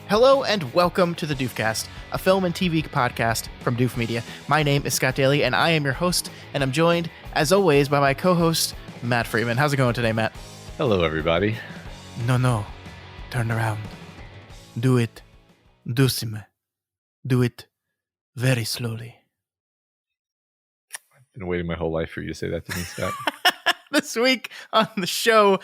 Hello and welcome to the Doofcast, a film and TV podcast from Doof Media. My name is Scott Daly and I am your host, and I'm joined, as always, by my co-host, Matt Freeman. How's it going today, Matt? Hello, everybody. No. Turn around. Do it. Dulcime. Do it very slowly. I've been waiting my whole life for you to say that to me, Scott. This week on the show,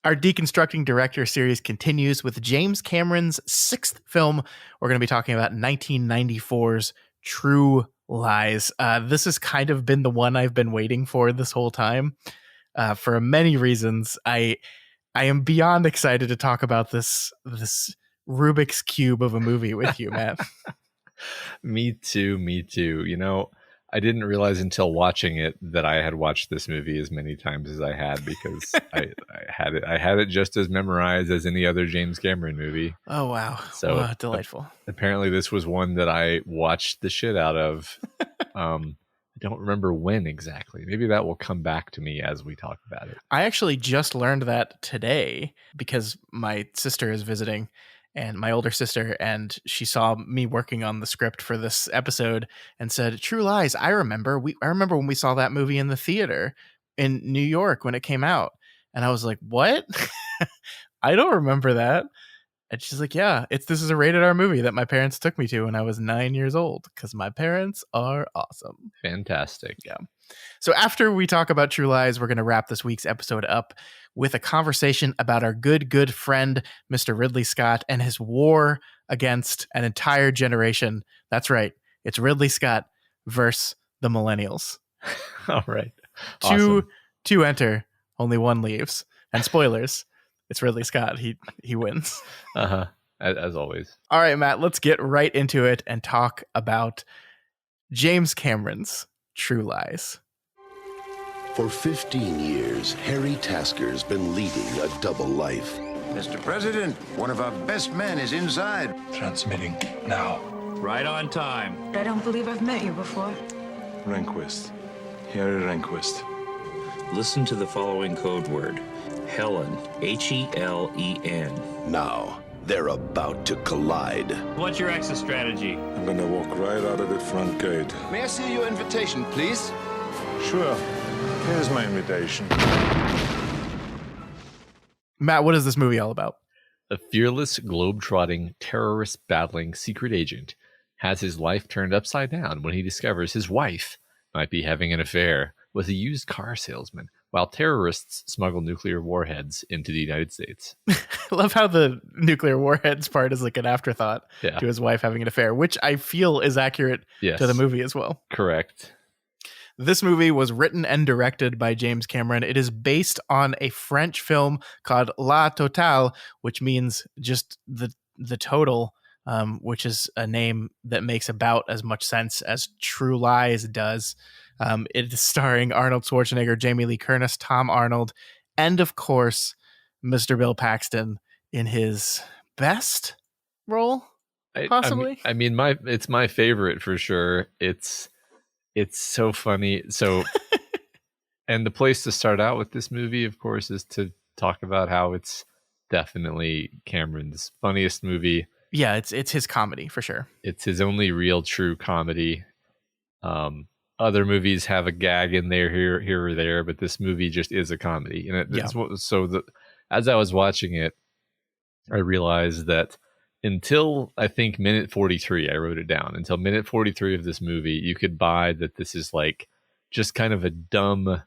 our Deconstructing Director series continues with James Cameron's sixth film. We're going to be talking about 1994's True Lies. This has kind of been the one I've been waiting for this whole time. For many reasons, I am beyond excited to talk about this Rubik's Cube of a movie with you, Matt. Me too. You know, I didn't realize until watching it that I had watched this movie as many times as I had, because I had it just as memorized as any other James Cameron movie. Oh, wow. So delightful. Apparently this was one that I watched the shit out of. I don't remember when exactly. Maybe that will come back to me as we talk about it. I actually just learned that today because my sister is visiting, and my older sister, and she saw me working on the script for this episode and said, True Lies, I remember when we saw that movie in the theater in New York when it came out. And I was like, what? I don't remember that. And she's like, yeah, this is a rated R movie that my parents took me to when I was 9 years old, because my parents are awesome. Fantastic. Yeah. So after we talk about True Lies, we're going to wrap this week's episode up with a conversation about our good friend, Mr. Ridley Scott, and his war against an entire generation. That's right. It's Ridley Scott versus the Millennials. All right. Awesome. Two enter, only one leaves. And spoilers, it's Ridley Scott. He wins. Uh-huh. As always. All right, Matt, let's get right into it and talk about James Cameron's True Lies. For 15 years, Harry Tasker's been leading a double life. Mr. President, one of our best men is inside. Transmitting now. Right on time. I don't believe I've met you before. Rehnquist. Harry Rehnquist. Listen to the following code word. Helen. Helen. Now, they're about to collide. What's your exit strategy? I'm gonna walk right out of the front gate. May I see your invitation, please? Sure. Here's my invitation. Matt, what is this movie all about? A fearless, globe-trotting, terrorist-battling secret agent has his life turned upside down when he discovers his wife might be having an affair with a used car salesman, while terrorists smuggle nuclear warheads into the United States. I love how the nuclear warheads part is like an afterthought to his wife having an affair, which I feel is accurate to the movie as well. Correct. This movie was written and directed by James Cameron. It is based on a French film called La Totale, which means just the total, which is a name that makes about as much sense as True Lies does. It is starring Arnold Schwarzenegger, Jamie Lee Curtis, Tom Arnold, and of course, Mr. Bill Paxton in his best role, possibly. I mean, it's my favorite for sure. It's so funny. So, and the place to start out with this movie, of course, is to talk about how it's definitely Cameron's funniest movie. Yeah, it's his comedy for sure. It's his only real true comedy. Other movies have a gag in there here or there, but this movie just is a comedy. And as I was watching it, I realized that until I think minute 43, I wrote it down. Until minute 43 of this movie, you could buy that this is like just kind of a dumb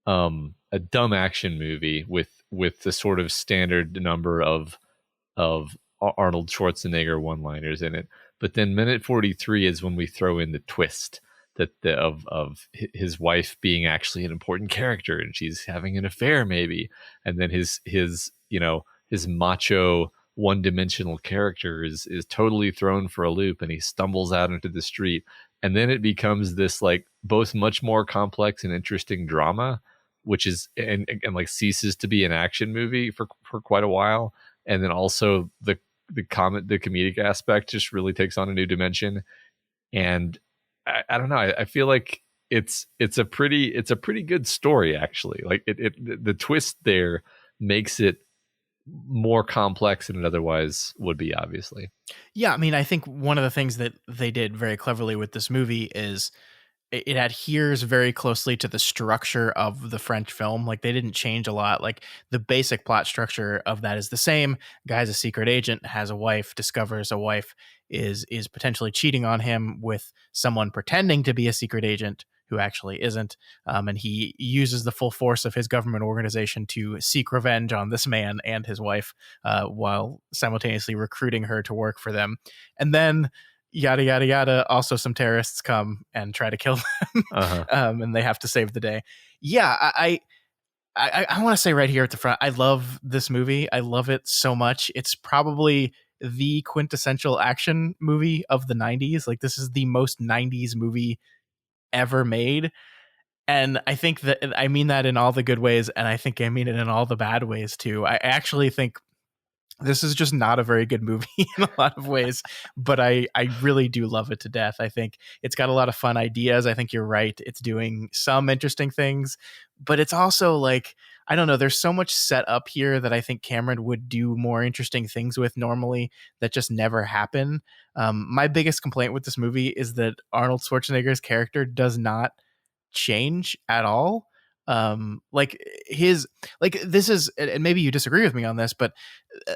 action movie with the sort of standard number of Arnold Schwarzenegger one-liners in it. But then minute 43 is when we throw in the twist of his wife being actually an important character and she's having an affair maybe, and then his macho one-dimensional character is totally thrown for a loop and he stumbles out into the street, and then it becomes this like both much more complex and interesting drama, which is and like ceases to be an action movie for quite a while, and then also the comedic aspect just really takes on a new dimension. And I don't know, I feel like it's a pretty good story actually. Like the twist there makes it more complex than it otherwise would be, obviously. Yeah, I mean, I think one of the things that they did very cleverly with this movie is it adheres very closely to the structure of the French film. Like, they didn't change a lot. Like, the basic plot structure of that is the same. Guy's a secret agent, has a wife, discovers a wife is potentially cheating on him with someone pretending to be a secret agent who actually isn't. And he uses the full force of his government organization to seek revenge on this man and his wife, while simultaneously recruiting her to work for them. And then yada yada yada, also some terrorists come and try to kill them. And they have to save the day. Yeah, I want to say right here at the front, I love this movie. I love it so much. It's probably the quintessential action movie of the 90s. Like, this is the most 90s movie ever made. And I think that I mean that in all the good ways, and I think I mean it in all the bad ways too. I actually think this is just not a very good movie in a lot of ways, but I really do love it to death. I think it's got a lot of fun ideas. I think you're right. It's doing some interesting things, but it's also like, I don't know, there's so much set up here that I think Cameron would do more interesting things with normally that just never happen. My biggest complaint with this movie is that Arnold Schwarzenegger's character does not change at all. This is, and maybe you disagree with me on this, but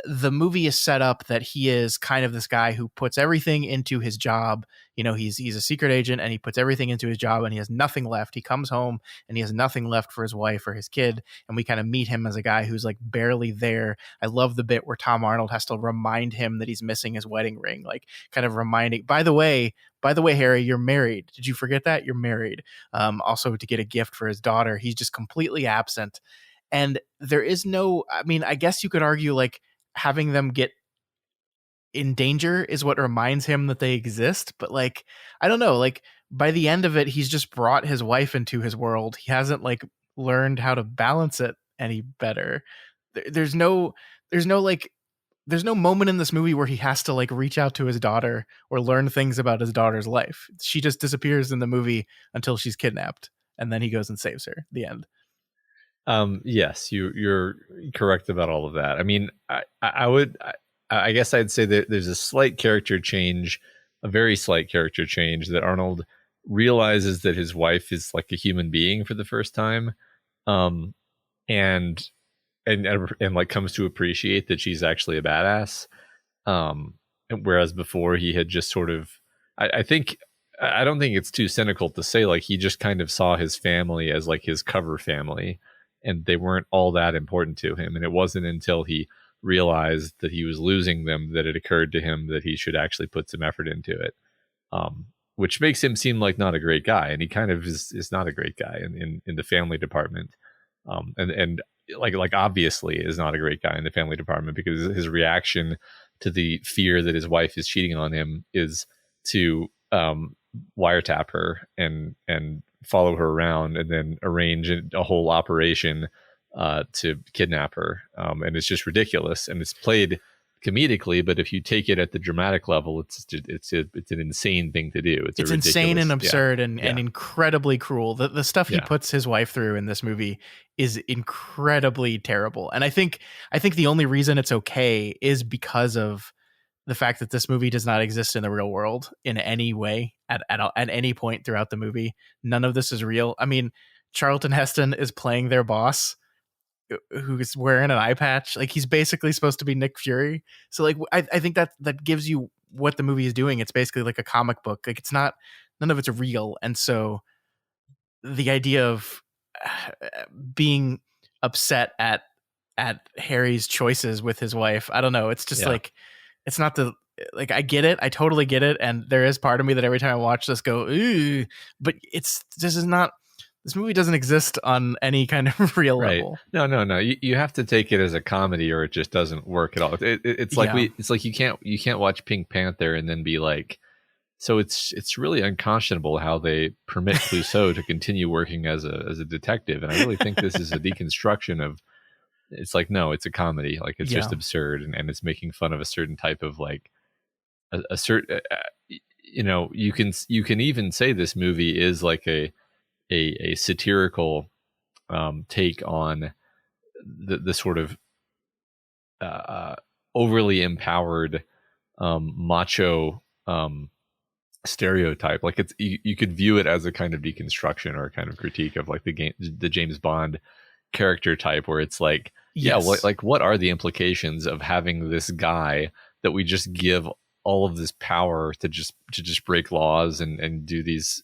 the movie is set up that he is kind of this guy who puts everything into his job. You know, he's a secret agent and he puts everything into his job and he has nothing left. He comes home and he has nothing left for his wife or his kid. And we kind of meet him as a guy who's like barely there. I love the bit where Tom Arnold has to remind him that he's missing his wedding ring, like kind of reminding, by the way, Harry, you're married. Did you forget that? You're married. Also to get a gift for his daughter. He's just completely absent. And there is no, I mean, I guess you could argue like having them get in danger is what reminds him that they exist. But like, I don't know, like by the end of it, he's just brought his wife into his world. He hasn't like learned how to balance it any better. There's no moment in this movie where he has to like reach out to his daughter or learn things about his daughter's life. She just disappears in the movie until she's kidnapped, and then he goes and saves her. The end. Yes, you're correct about all of that. I mean, I guess I'd say that there's a slight character change, a very slight character change, that Arnold realizes that his wife is like a human being for the first time, and like comes to appreciate that she's actually a badass. Whereas before he had just sort of, I don't think it's too cynical to say like he just kind of saw his family as like his cover family, and they weren't all that important to him. And it wasn't until he realized that he was losing them that it occurred to him that he should actually put some effort into it. Which makes him seem like not a great guy, and he kind of is not a great guy in the family department. And like obviously is not a great guy in the family department, because his reaction to the fear that his wife is cheating on him is to wiretap her and follow her around and then arrange a whole operation to kidnap her. And it's just ridiculous, and it's played comedically, but if you take it at the dramatic level, it's an insane thing to do. It's insane and absurd and incredibly cruel. The stuff he puts his wife through in this movie is incredibly terrible. And I think the only reason it's okay is because of the fact that this movie does not exist in the real world in any way at any point throughout the movie. None of this is real. I mean, Charlton Heston is playing their boss, who's wearing an eye patch. Like, he's basically supposed to be Nick Fury. So like, I think that gives you what the movie is doing. It's basically like a comic book. Like, it's not, none of it's real. And so the idea of being upset at Harry's choices with his wife, I don't know. It's just like, it's not like, I get it. I totally get it. And there is part of me that every time I watch this go, ooh, but this movie doesn't exist on any kind of real level. No. You have to take it as a comedy, or it just doesn't work at all. It's like it's like you can't watch Pink Panther and then be like, so it's really unconscionable how they permit Clouseau to continue working as a detective. And I really think this is a deconstruction of. It's like, no, it's a comedy. Like, it's just absurd, and it's making fun of a certain type of like a certain. You can even say this movie is like a satirical take on the sort of overly empowered macho stereotype. Like it's you could view it as a kind of deconstruction or a kind of critique of like the James Bond character type, where it's like, Yes. what are the implications of having this guy that we just give all of this power to just break laws and do these,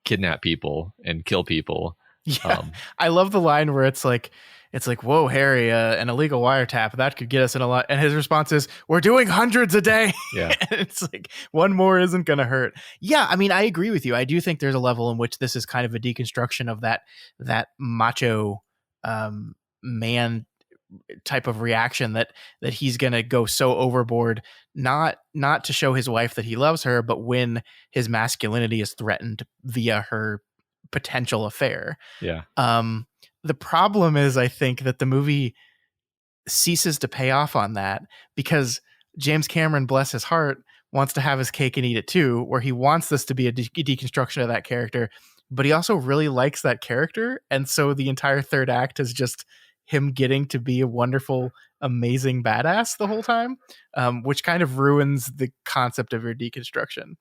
kidnap people and kill people. Yeah, I love the line where it's like, whoa, Harry, an illegal wiretap, that could get us in a lot. And his response is, we're doing hundreds a day. Yeah. And it's like, one more isn't going to hurt. Yeah, I mean, I agree with you. I do think there's a level in which this is kind of a deconstruction of that macho man type of reaction that he's going to go so overboard, not to show his wife that he loves her, but when his masculinity is threatened via her potential affair. Yeah. The problem is, I think that the movie ceases to pay off on that because James Cameron, bless his heart, wants to have his cake and eat it too, where he wants this to be a deconstruction of that character, but he also really likes that character. And so the entire third act is just him getting to be a wonderful, amazing badass the whole time, which kind of ruins the concept of your deconstruction.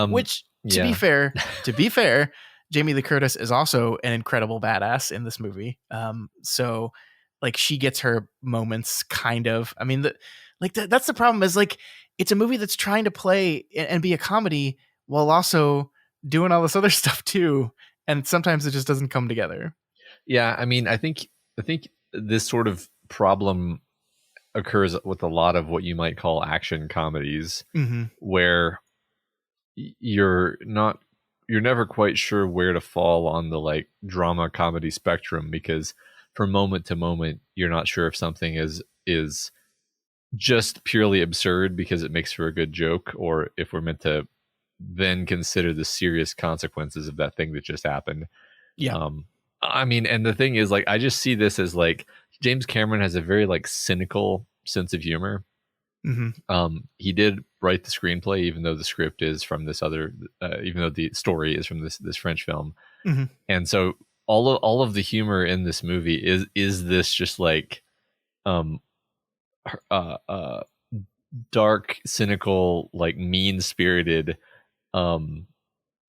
Which, to be fair, Jamie Lee Curtis is also an incredible badass in this movie. So like she gets her moments kind of, I mean, that's the problem is like, it's a movie that's trying to play and be a comedy while also doing all this other stuff too. And sometimes it just doesn't come together. Yeah. I mean, I think this sort of problem occurs with a lot of what you might call action comedies, where you're never quite sure where to fall on the like drama comedy spectrum, because from moment to moment you're not sure if something is just purely absurd because it makes for a good joke, or if we're meant to then consider the serious consequences of that thing that just happened. Yeah. I mean, and the thing is, like, I just see this as like James Cameron has a very like cynical sense of humor. He did write the screenplay, even though the script is from this other, even though the story is from this French film. And so all of the humor in this movie is this just like, dark, cynical, like mean spirited,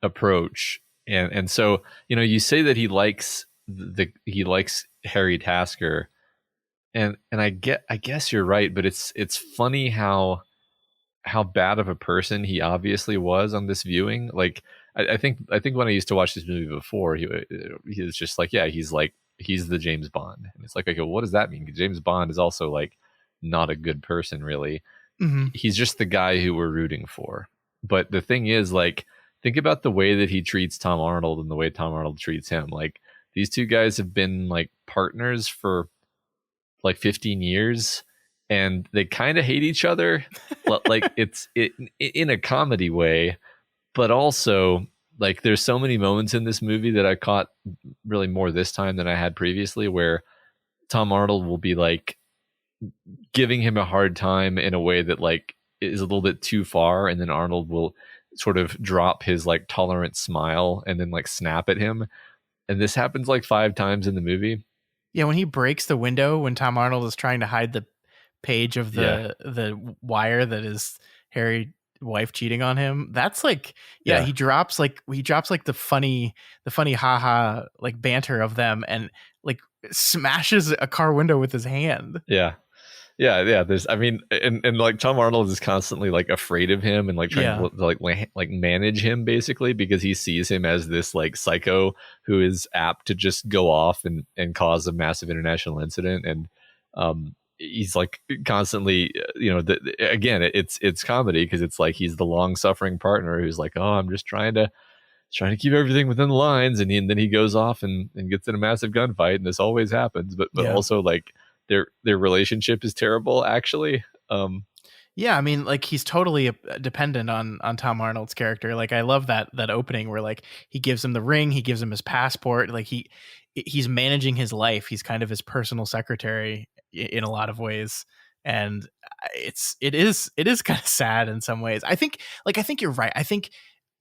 approach. And so, you say that he likes Harry Tasker, and I guess you're right, but it's funny how bad of a person he obviously was on this viewing. Like I think when I used to watch this movie before, he was just like, yeah, he's the James Bond, and it's like, okay, well, what does that mean? James Bond is also like not a good person, really. He's just the guy who we're rooting for. But the thing is, like, think about the way that he treats Tom Arnold and the way Tom Arnold treats him. Like, these two guys have been like partners for like 15 years and they kind of hate each other. Like it's in a comedy way, but also like there's so many moments in this movie that I caught really more this time than I had previously, where Tom Arnold will be like giving him a hard time in a way that like is a little bit too far, and then Arnold will sort of drop his like tolerant smile and then like snap at him. And this happens like 5 times in the movie. Yeah, when he breaks the window when Tom Arnold is trying to hide the page of the wire that is Harry's wife cheating on him, that's like, he drops the funny haha like banter of them and like smashes a car window with his hand. Yeah. There's, I mean, and like Tom Arnold is constantly like afraid of him and like trying to like manage him basically, because he sees him as this like psycho who is apt to just go off and cause a massive international incident. And he's like constantly, again, it's comedy because it's like he's the long suffering partner who's like, oh, I'm just trying to keep everything within the lines, and then he goes off and gets in a massive gunfight, and this always happens. But also like their relationship is terrible, actually. I mean, like he's totally dependent on Tom Arnold's character. Like I love that opening where like he gives him the ring, he gives him his passport, like he's managing his life. He's kind of his personal secretary in a lot of ways, and it is kind of sad in some ways. I think you're right. I think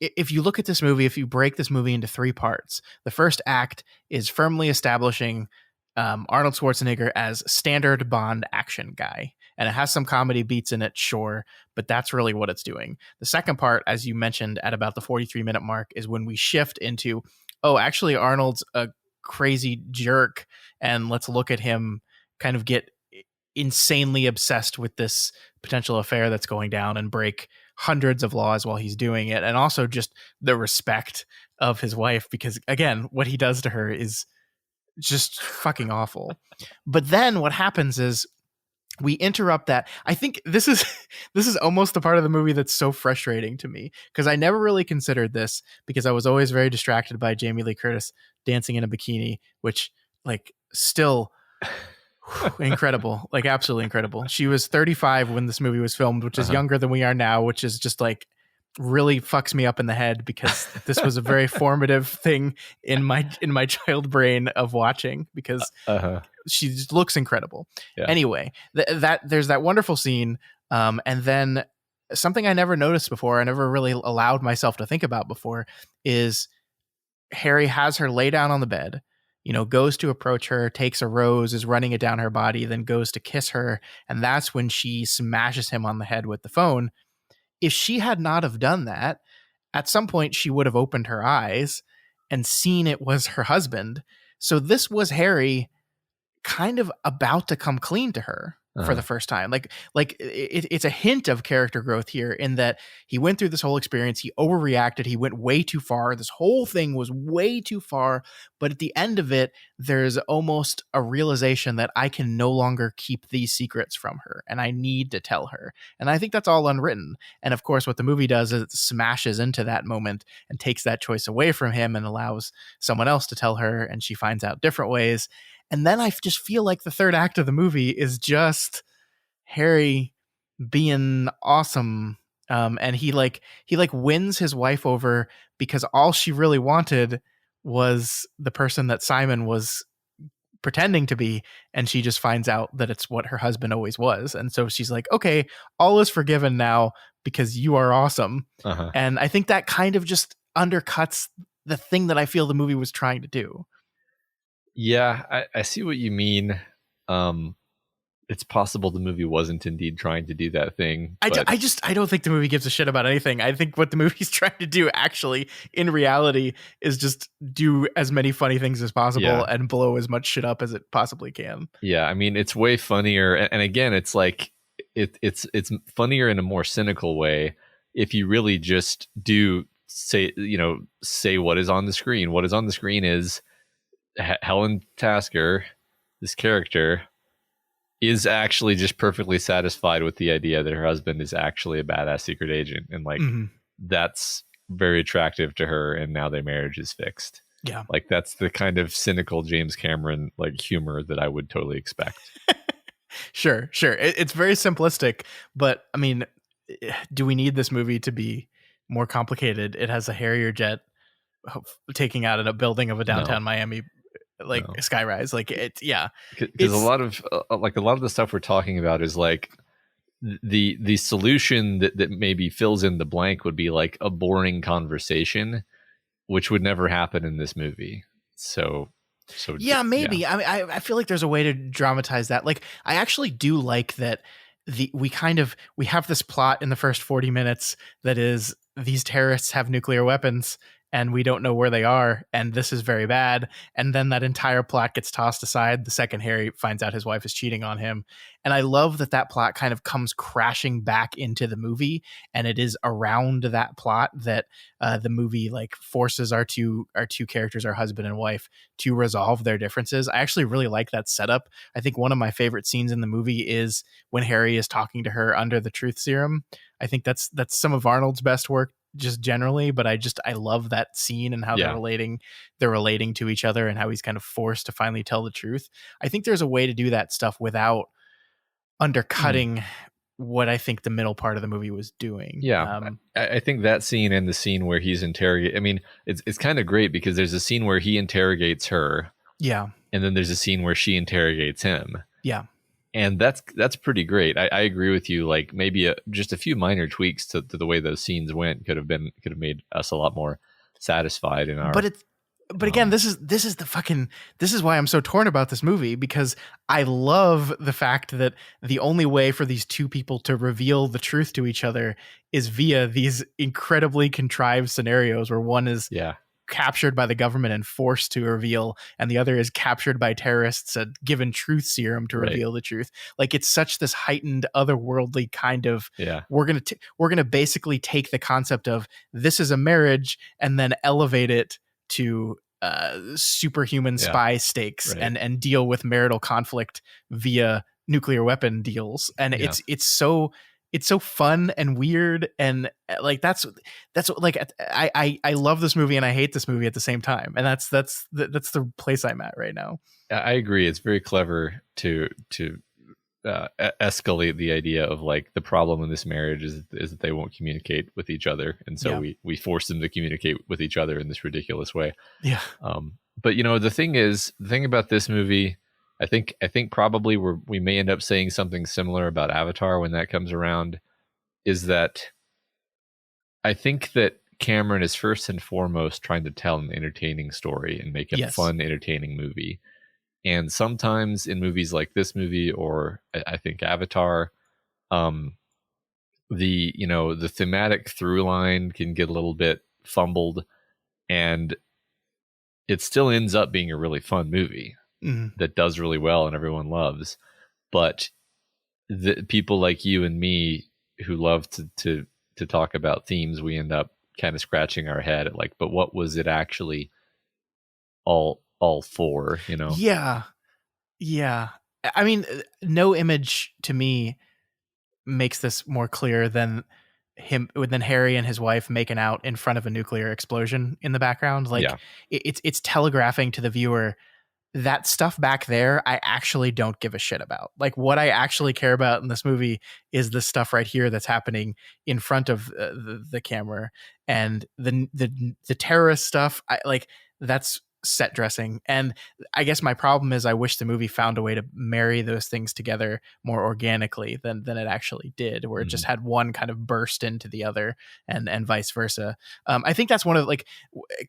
if you look at this movie, if you break this movie into 3 parts, the first act is firmly establishing Arnold Schwarzenegger as standard Bond action guy. And it has some comedy beats in it, sure, but that's really what it's doing. The second part, as you mentioned, at about the 43-minute mark, is when we shift into, oh, actually, Arnold's a crazy jerk, and let's look at him kind of get insanely obsessed with this potential affair that's going down and break hundreds of laws while he's doing it. And also just the respect of his wife, because, again, what he does to her is just fucking awful. But then what happens is we interrupt that. I think this is almost the part of the movie that's so frustrating to me, because I never really considered this, because I was always very distracted by Jamie Lee Curtis dancing in a bikini, which, like, still incredible, like absolutely incredible. She was 35 when this movie was filmed, which is younger than we are now, which is just like really fucks me up in the head, because this was a very formative thing in my child brain of watching, because she just looks incredible. Yeah. Anyway, that there's that wonderful scene, and then something I never noticed before, I never really allowed myself to think about before, is Harry has her lay down on the bed, goes to approach her, takes a rose, is running it down her body, then goes to kiss her, and that's when she smashes him on the head with the phone. If she had not have done that, at some point she would have opened her eyes and seen it was her husband. So this was Harry kind of about to come clean to her for the first time. It's a hint of character growth here, in that he went through this whole experience. He overreacted. He went way too far. This whole thing was way too far. But at the end of it, there's almost a realization that I can no longer keep these secrets from her, and I need to tell her. And I think that's all unwritten. And of course, what the movie does is it smashes into that moment and takes that choice away from him and allows someone else to tell her, and she finds out different ways. And then I just feel like the third act of the movie is just Harry being awesome. And he wins his wife over, because all she really wanted was the person that Simon was pretending to be. And she just finds out that it's what her husband always was. And so she's like, okay, all is forgiven now because you are awesome. And I think that kind of just undercuts the thing that I feel the movie was trying to do. Yeah, I see what you mean. It's possible the movie wasn't indeed trying to do that thing. I don't think the movie gives a shit about anything. I think what the movie's trying to do, actually, in reality, is just do as many funny things as possible and blow as much shit up as it possibly can. Yeah, I mean, it's way funnier. And again, it's like it's funnier in a more cynical way if you really just do say what is on the screen. What is on the screen is Helen Tasker, this character, is actually just perfectly satisfied with the idea that her husband is actually a badass secret agent, and that's very attractive to her, and now their marriage is fixed. Yeah, like that's the kind of cynical James Cameron humor that I would totally expect. Sure. It's very simplistic, but I mean, do we need this movie to be more complicated? It has a Harrier jet taking out a building of a downtown Miami skyrise, because a lot of the stuff we're talking about is like the solution that maybe fills in the blank would be like a boring conversation, which would never happen in this movie. So yeah, maybe. Yeah. I mean, I feel like there's a way to dramatize that. Like, I actually do like that we have this plot in the first 40 minutes that is, these terrorists have nuclear weapons and we don't know where they are, and this is very bad. And then that entire plot gets tossed aside the second Harry finds out his wife is cheating on him. And I love that plot kind of comes crashing back into the movie, and it is around that plot that the movie forces our two characters, our husband and wife, to resolve their differences. I actually really like that setup. I think one of my favorite scenes in the movie is when Harry is talking to her under the truth serum. I think that's some of Arnold's best work just generally, but I love that scene and how they're relating to each other, and how he's kind of forced to finally tell the truth. I think there's a way to do that stuff without undercutting what I think the middle part of the movie was doing. Yeah. I think that scene and the scene where he's interrogating, I mean, it's kind of great because there's a scene where he interrogates her. Yeah. And then there's a scene where she interrogates him. Yeah. And that's pretty great. I agree with you. Like, maybe just a few minor tweaks to the way those scenes went could have made us a lot more satisfied in our. But again, this is why I'm so torn about this movie, because I love the fact that the only way for these two people to reveal the truth to each other is via these incredibly contrived scenarios where one is captured by the government and forced to reveal, and the other is captured by terrorists and given truth serum to reveal the truth. Like, it's such this heightened otherworldly kind of, we're gonna basically take the concept of this is a marriage and then elevate it to superhuman spy stakes and deal with marital conflict via nuclear weapon deals. And it's so fun and weird, and like that's like I love this movie and I hate this movie at the same time, and that's the place I'm at right now. I agree. It's very clever to escalate the idea of like the problem in this marriage is that they won't communicate with each other, and so we force them to communicate with each other in this ridiculous way. But you know, the thing about this movie, I think probably we may end up saying something similar about Avatar when that comes around, is that I think that Cameron is first and foremost trying to tell an entertaining story and make a fun, entertaining movie. And sometimes in movies like this movie, or I think Avatar, the thematic through line can get a little bit fumbled, and it still ends up being a really fun movie that does really well and everyone loves. But the people like you and me who love to talk about themes, we end up kind of scratching our head at like, but what was it actually all for, you know? Yeah. I mean, no image to me makes this more clear than Harry and his wife making out in front of a nuclear explosion in the background. Like, it's telegraphing to the viewer that stuff back there I actually don't give a shit about. Like, what I actually care about in this movie is the stuff right here that's happening in front of the camera, and the terrorist stuff. That's set dressing. And I guess my problem is I wish the movie found a way to marry those things together more organically than it actually did, where it just had one kind of burst into the other and vice versa. I think that's one of, like,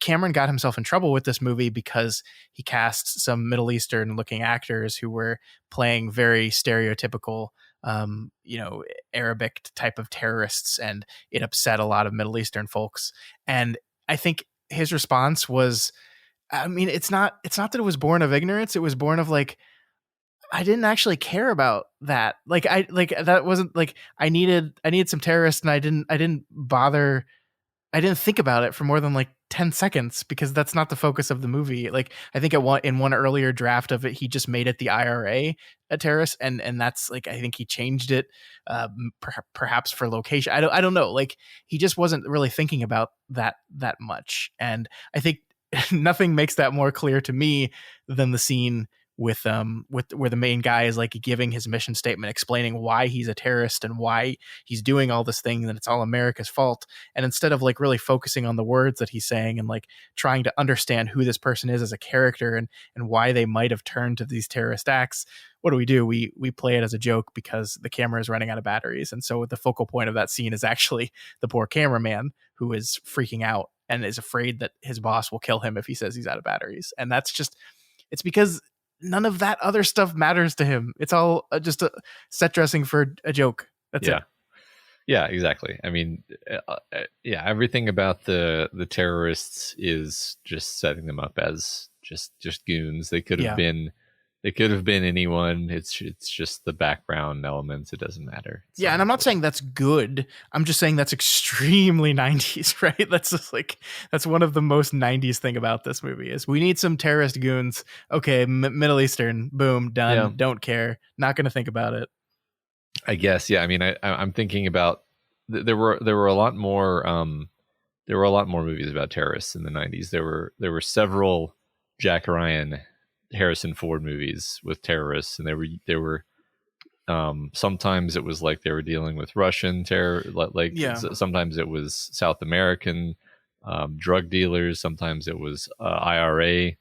Cameron got himself in trouble with this movie because he cast some Middle Eastern looking actors who were playing very stereotypical Arabic type of terrorists, and it upset a lot of Middle Eastern folks. And I think his response was, I mean, it's not that it was born of ignorance. It was born of, like, I didn't actually care about that. That wasn't like I needed some terrorists, and I didn't bother. I didn't think about it for more than like 10 seconds because that's not the focus of the movie. Like, I think in one earlier draft of it, he just made it the IRA a terrorist, and that's like, I think he changed it perhaps for location. I don't know. Like, he just wasn't really thinking about that much, and I think nothing makes that more clear to me than the scene with where the main guy is like giving his mission statement, explaining why he's a terrorist and why he's doing all this thing, and it's all America's fault. And instead of like really focusing on the words that he's saying and like trying to understand who this person is as a character and why they might have turned to these terrorist acts, what do? We play it as a joke because the camera is running out of batteries. And so the focal point of that scene is actually the poor cameraman who is freaking out and is afraid that his boss will kill him if he says he's out of batteries. And that's just, it's because none of that other stuff matters to him. It's all just a set dressing for a joke. That's it. Yeah, exactly. I mean, everything about the terrorists is just setting them up as just goons. They could have been anyone. It's just the background elements. It doesn't matter. And I'm not saying that's good. I'm just saying that's extremely 90s, right? That's just like, that's one of the most 90s thing about this movie is we need some terrorist goons. Okay, Middle Eastern, boom, done. Yeah. Don't care. Not going to think about it. I guess. Yeah. I mean, I'm thinking about there were a lot more movies about terrorists in the 90s. There were several Jack Ryan, Harrison Ford movies with terrorists, and there were sometimes it was like they were dealing with Russian terror, sometimes it was South American drug dealers, sometimes it was IRA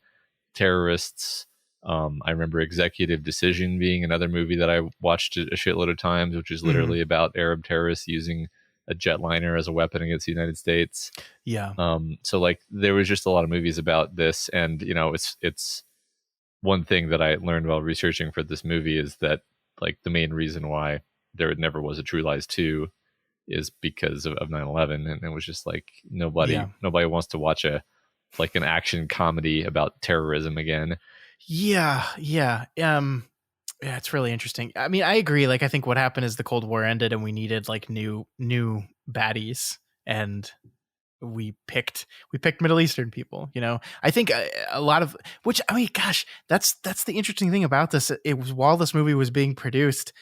terrorists. I remember Executive Decision being another movie that I watched a shitload of times, which is literally about Arab terrorists using a jetliner as a weapon against the United States. Yeah. So like there was just a lot of movies about this, and it's one thing that I learned while researching for this movie is that like the main reason why there never was a True Lies 2 is because of 9/11, and it was just like nobody wants to watch an action comedy about terrorism again. Yeah. Yeah, it's really interesting. I mean, I agree. Like, I think what happened is the Cold War ended and we needed like new baddies, and we picked Middle Eastern people, I think a lot of which, I mean, gosh, that's the interesting thing about this. It was while this movie was being produced,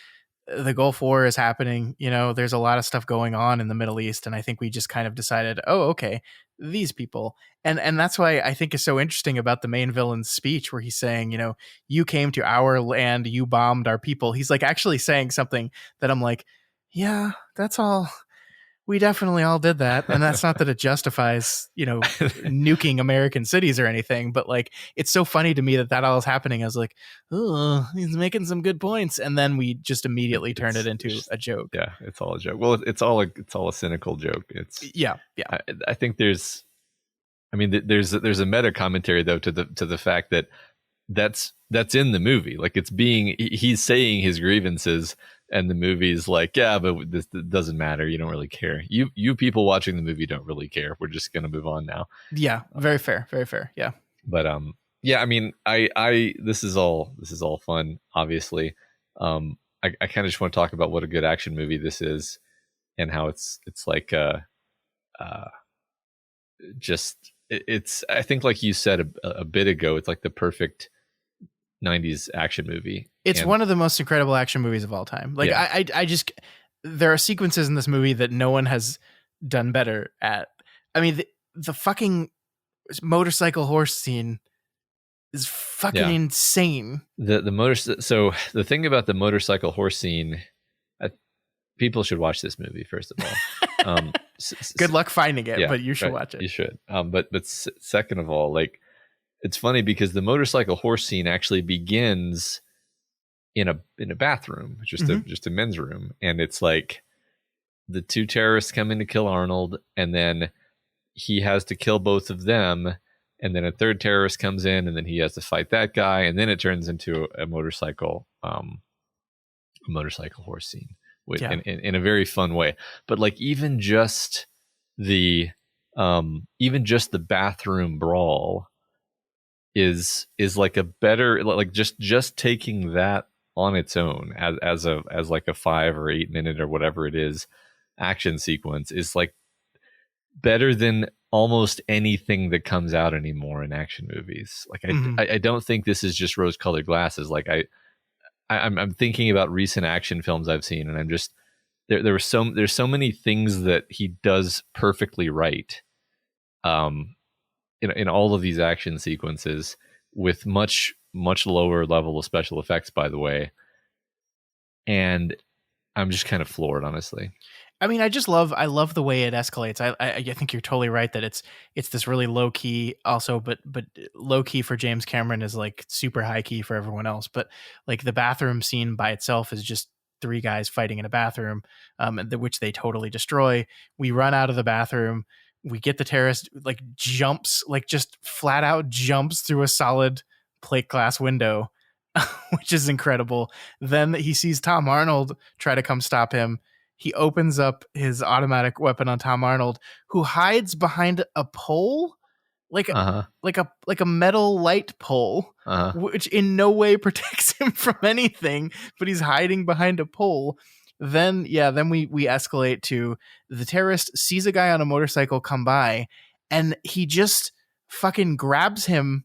the Gulf War is happening, there's a lot of stuff going on in the Middle East. And I think we just kind of decided, oh, okay, these people. And that's why I think is so interesting about the main villain's speech where he's saying, you came to our land, you bombed our people. He's like actually saying something that I'm like, yeah, that's all. We definitely all did that. And that's not that it justifies, nuking American cities or anything, but like, it's so funny to me that all is happening. I was like, oh, he's making some good points. And then we just immediately turned it into a joke. Yeah. It's all a joke. Well, it's all a cynical joke. It's yeah. I think there's a meta commentary though, to the fact that that's in the movie. Like he's saying his grievances, and the movie's like, yeah, but this doesn't matter. You don't really care. You people watching the movie don't really care. We're just going to move on now. Yeah. Very fair. Very fair. Yeah. But, yeah, I mean, this is all fun, obviously. I kind of just want to talk about what a good action movie this is, and how it's like, I think like you said a bit ago, it's like the perfect 90s action movie. It's one of the most incredible action movies of all time. Like, yeah. I just, there are sequences in this movie that no one has done better at. I mean, the fucking motorcycle horse scene is fucking insane. So the thing about the motorcycle horse scene, people should watch this movie first of all. Good luck finding it, but you should watch it. You should. But second of all, like, it's funny because the motorcycle horse scene actually begins in a bathroom, just a men's room, and it's like the two terrorists come in to kill Arnold, and then he has to kill both of them, and then a third terrorist comes in, and then he has to fight that guy, and then it turns into a motorcycle horse scene in a very fun way. But like even just the bathroom brawl is like a better, like just taking that on its own as like a 5 or 8 minute or whatever it is action sequence is like better than almost anything that comes out anymore in action movies. Like I don't think this is just rose-colored glasses. Like I'm thinking about recent action films I've seen, and I'm just there's so many things that he does perfectly right. In all of these action sequences with much lower level of special effects, by the way. And I'm just kind of floored, honestly. I mean, I love the way it escalates. I think you're totally right that it's this really low key also, but low key for James Cameron is like super high key for everyone else. But like the bathroom scene by itself is just 3 guys fighting in a bathroom, which they totally destroy. We run out of the bathroom. We get the terrorist just flat out jumps through a solid plate glass window, which is incredible. Then he sees Tom Arnold try to come stop him. He opens up his automatic weapon on Tom Arnold, who hides behind a pole, like a metal light pole, which in no way protects him from anything, but he's hiding behind a pole. Then we escalate to the terrorist sees a guy on a motorcycle come by, and he just fucking grabs him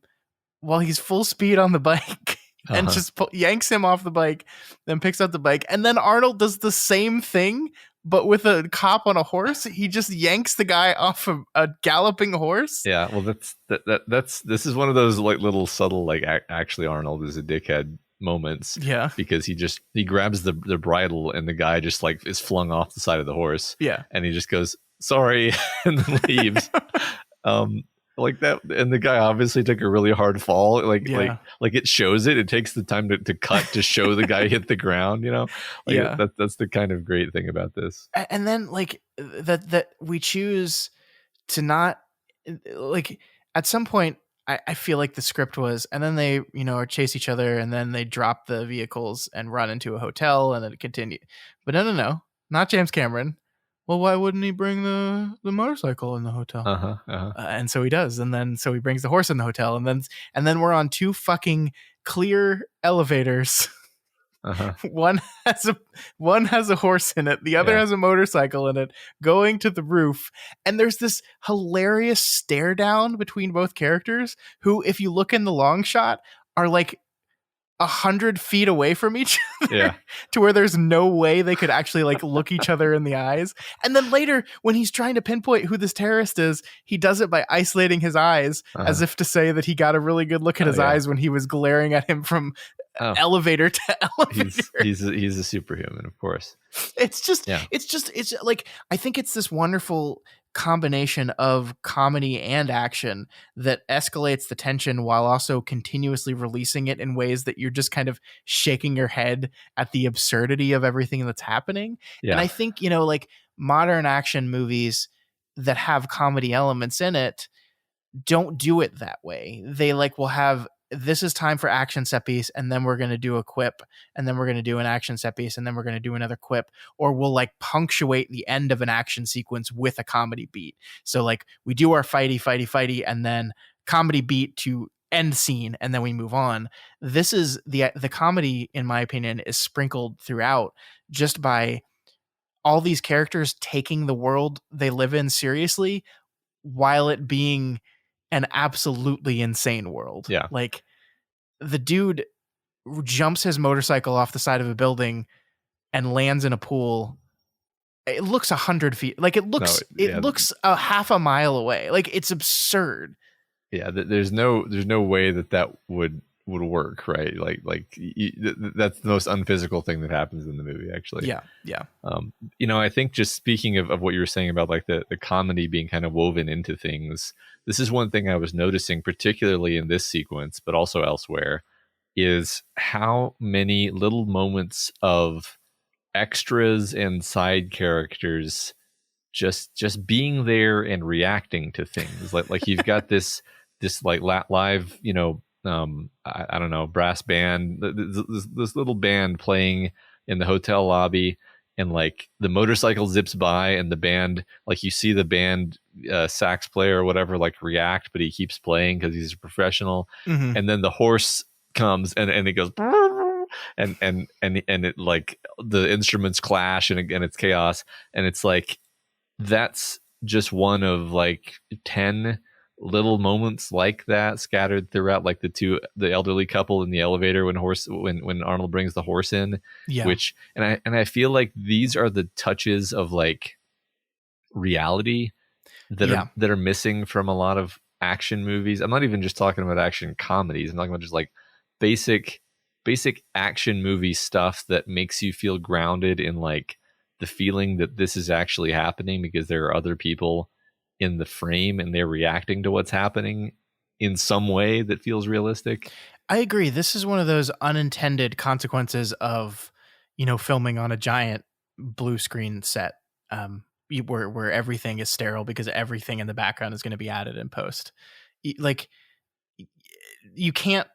while he's full speed on the bike and just yanks him off the bike, then picks up the bike. And then Arnold does the same thing, but with a cop on a horse. He just yanks the guy off of a galloping horse. Yeah, well, this is one of those like little subtle like actually Arnold is a dickhead moments. Yeah, because he grabs the bridle, and the guy just like is flung off the side of the horse. Yeah, and he just goes sorry and then leaves. like that, and the guy obviously took a really hard fall. Like it shows it. It takes the time to cut to show the guy hit the ground. That's the kind of great thing about this. And then like that we choose to not like at some point. I feel like the script was, and then they chase each other, and then they drop the vehicles and run into a hotel, and then it continued. But no, not James Cameron. Well, why wouldn't he bring the motorcycle in the hotel? And so he does, and then so he brings the horse in the hotel, and then we're on 2 fucking clear elevators. One has a horse in it, the other has a motorcycle in it, going to the roof, and there's this hilarious stare down between both characters, who, if you look in the long shot, are like 100 feet away from each other, to where there's no way they could actually like look each other in the eyes. And then later, when he's trying to pinpoint who this terrorist is, he does it by isolating his eyes, as if to say that he got a really good look at his eyes when he was glaring at him from elevator to elevator. He's a superhuman, of course. It's like, I think it's this wonderful combination of comedy and action that escalates the tension while also continuously releasing it in ways that you're just kind of shaking your head at the absurdity of everything that's happening. And I think, like modern action movies that have comedy elements in it don't do it that way. They like will have, this is time for action set piece, and then we're going to do a quip, and then we're going to do an action set piece, and then we're going to do another quip, or we'll like punctuate the end of an action sequence with a comedy beat. So like we do our fighty, and then comedy beat to end scene, and then we move on. This is the comedy, in my opinion, is sprinkled throughout just by all these characters taking the world they live in seriously, while it being an absolutely insane world. Like the dude jumps his motorcycle off the side of a building and lands in a pool. It looks 100 feet. Like it looks a half a mile away. Like it's absurd. Yeah. There's no way that would work. Right. That's the most unphysical thing that happens in the movie, actually. Yeah. I think just speaking of what you were saying about like the comedy being kind of woven into things, this is one thing I was noticing, particularly in this sequence, but also elsewhere, is how many little moments of extras and side characters just being there and reacting to things. Like you've got this like live, I don't know, brass band, this little band playing in the hotel lobby, and like the motorcycle zips by, and the band, like you see the band sax player or whatever like react, but he keeps playing because he's a professional. And then the horse comes and it goes and it like the instruments clash and it's chaos, and it's like that's just one of like 10 little moments like that scattered throughout, like the elderly couple in the elevator when Arnold brings the horse in, which and I feel like these are the touches of like reality that are missing from a lot of action movies. I'm not even just talking about action comedies. I'm talking about just like basic action movie stuff that makes you feel grounded in like the feeling that this is actually happening because there are other people in the frame and they're reacting to what's happening in some way that feels realistic. I agree. This is one of those unintended consequences of, filming on a giant blue screen set, where everything is sterile because everything in the background is going to be added in post. Like you can't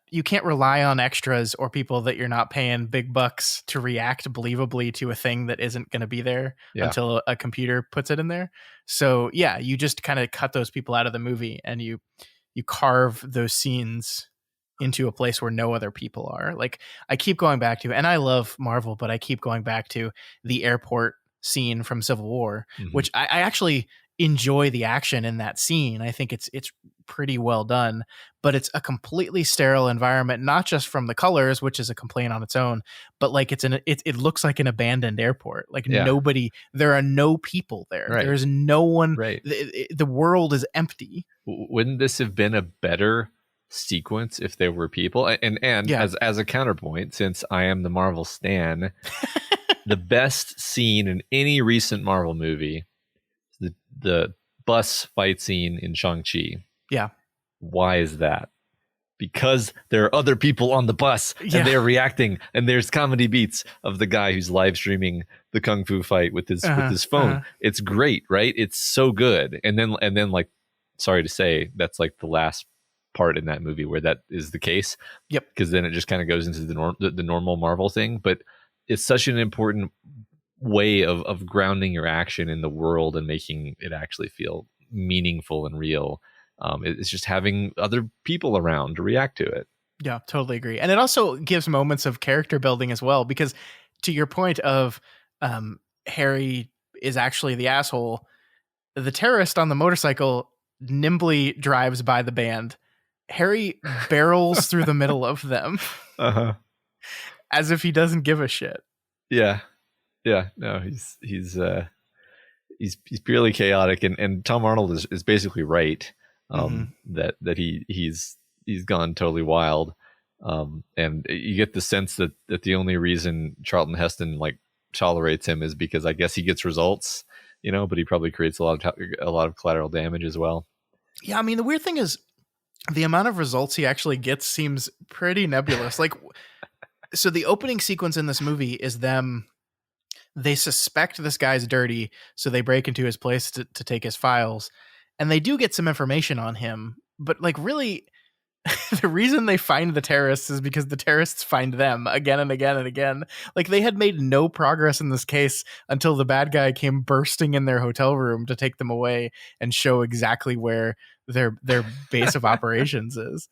rely on extras or people that you're not paying big bucks to react believably to a thing that isn't going to be there until a computer puts it in there. So you just kind of cut those people out of the movie, and you carve those scenes into a place where no other people are. Like I keep going back to, and I love Marvel, but I keep going back to the airport scene from Civil War, which I actually enjoy the action in that scene. I think it's pretty well done, but it's a completely sterile environment, not just from the colors, which is a complaint on its own, but like it looks like an abandoned airport. Like nobody, there are no people there. Right. There's no one. Right. The world is empty. Wouldn't this have been a better sequence if there were people? And as a counterpoint, since I am the Marvel stan, the best scene in any recent Marvel movie, the bus fight scene in Shang-Chi. Yeah. Why is that? Because there are other people on the bus and they're reacting, and there's comedy beats of the guy who's live streaming the kung fu fight with his phone. It's great, right? It's so good. And then like, sorry to say, that's like the last part in that movie where that is the case. Yep. Because then it just kind of goes into the normal Marvel thing. But it's such an important way of grounding your action in the world and making it actually feel meaningful and real. It's just having other people around to react to it. Yeah, totally agree. And it also gives moments of character building as well, because to your point of Harry is actually the asshole, the terrorist on the motorcycle nimbly drives by the band. Harry barrels through the middle of them as if he doesn't give a shit. Yeah. No, he's purely chaotic, and Tom Arnold is basically right. That he's gone totally wild, and you get the sense that the only reason Charlton Heston like tolerates him is because I guess he gets results, but he probably creates a lot of collateral damage as well. Yeah, I mean, the weird thing is the amount of results he actually gets seems pretty nebulous. Like, so the opening sequence in this movie is they suspect this guy's dirty, so they break into his place to take his files. And they do get some information on him, but like really the reason they find the terrorists is because the terrorists find them again and again and again. Like they had made no progress in this case until the bad guy came bursting in their hotel room to take them away and show exactly where their base of operations is.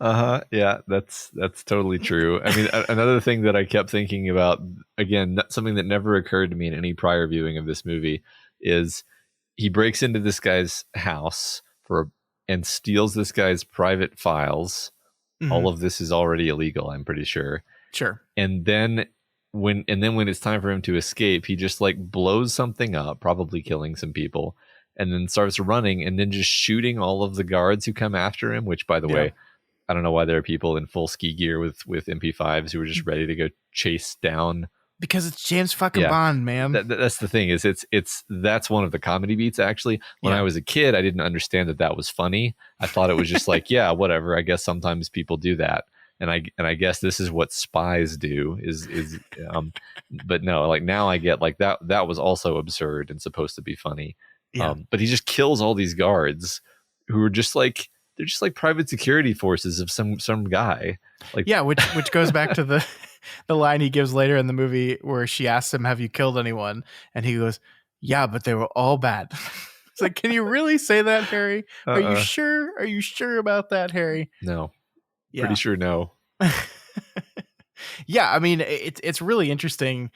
Yeah, that's totally true. I mean, another thing that I kept thinking about, again, something that never occurred to me in any prior viewing of this movie, is he breaks into this guy's house and steals this guy's private files. All of this is already illegal, I'm pretty sure. Sure. And then when it's time for him to escape, he just like blows something up, probably killing some people, and then starts running and then just shooting all of the guards who come after him, which, by the way, I don't know why there are people in full ski gear with MP5s who are just ready to go chase down. Because it's James fucking Bond, man. That's the thing, is that's one of the comedy beats, actually. When I was a kid, I didn't understand that was funny. I thought it was just like, yeah, whatever. I guess sometimes people do that. And I guess this is what spies do but no, like now I get like that was also absurd and supposed to be funny. But he just kills all these guards who are just like, they're just like private security forces of some guy. Like, yeah, which goes back to the line he gives later in the movie where she asks him, "Have you killed anyone?" And he goes, "Yeah, but they were all bad." It's like, can you really say that, Harry? Are you sure? Are you sure about that, Harry? No. Yeah. Pretty sure no. Yeah, I mean, it's really interesting.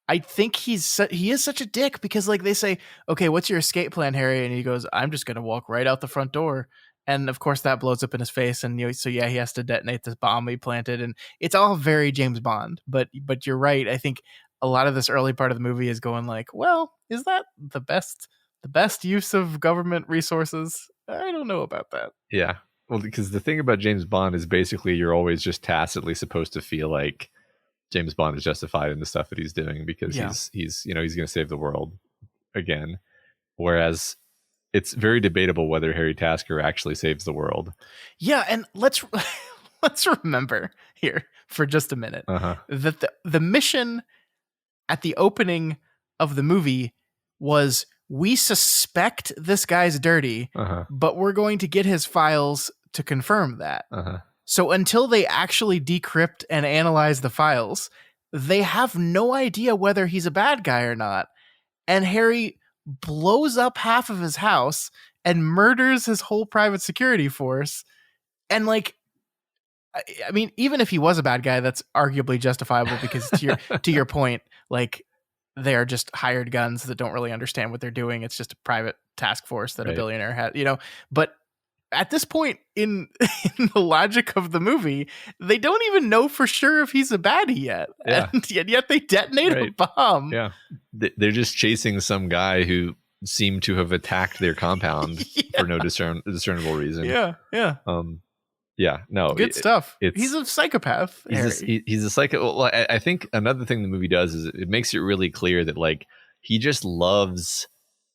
I think he is such a dick because, like, they say, "Okay, what's your escape plan, Harry?" And he goes, "I'm just gonna walk right out the front door." And of course, that blows up in his face. And so he has to detonate this bomb he planted, and it's all very James Bond. But you're right. I think a lot of this early part of the movie is going like, well, is that the best use of government resources? I don't know about that. Yeah, well, because the thing about James Bond is basically you're always just tacitly supposed to feel like James Bond is justified in the stuff that he's doing because he's going to save the world again. Whereas it's very debatable whether Harry Tasker actually saves the world. Yeah, and let's remember here for just a minute that the mission at the opening of the movie was, we suspect this guy's dirty, but we're going to get his files to confirm that. So until they actually decrypt and analyze the files, they have no idea whether he's a bad guy or not. And Harry blows up half of his house and murders his whole private security force. And like, I mean, even if he was a bad guy, that's arguably justifiable because to your point, like, they are just hired guns that don't really understand what they're doing. It's just a private task force that a billionaire had, but at this point in the logic of the movie, they don't even know for sure if he's a baddie yet. Yeah. And yet they detonate a bomb. Yeah. They're just chasing some guy who seemed to have attacked their compound for no discernible reason. Yeah. Yeah. Yeah. No. Good stuff. He's a psychopath. He's a psycho. Well, I think another thing the movie does is it makes it really clear that, like, he just loves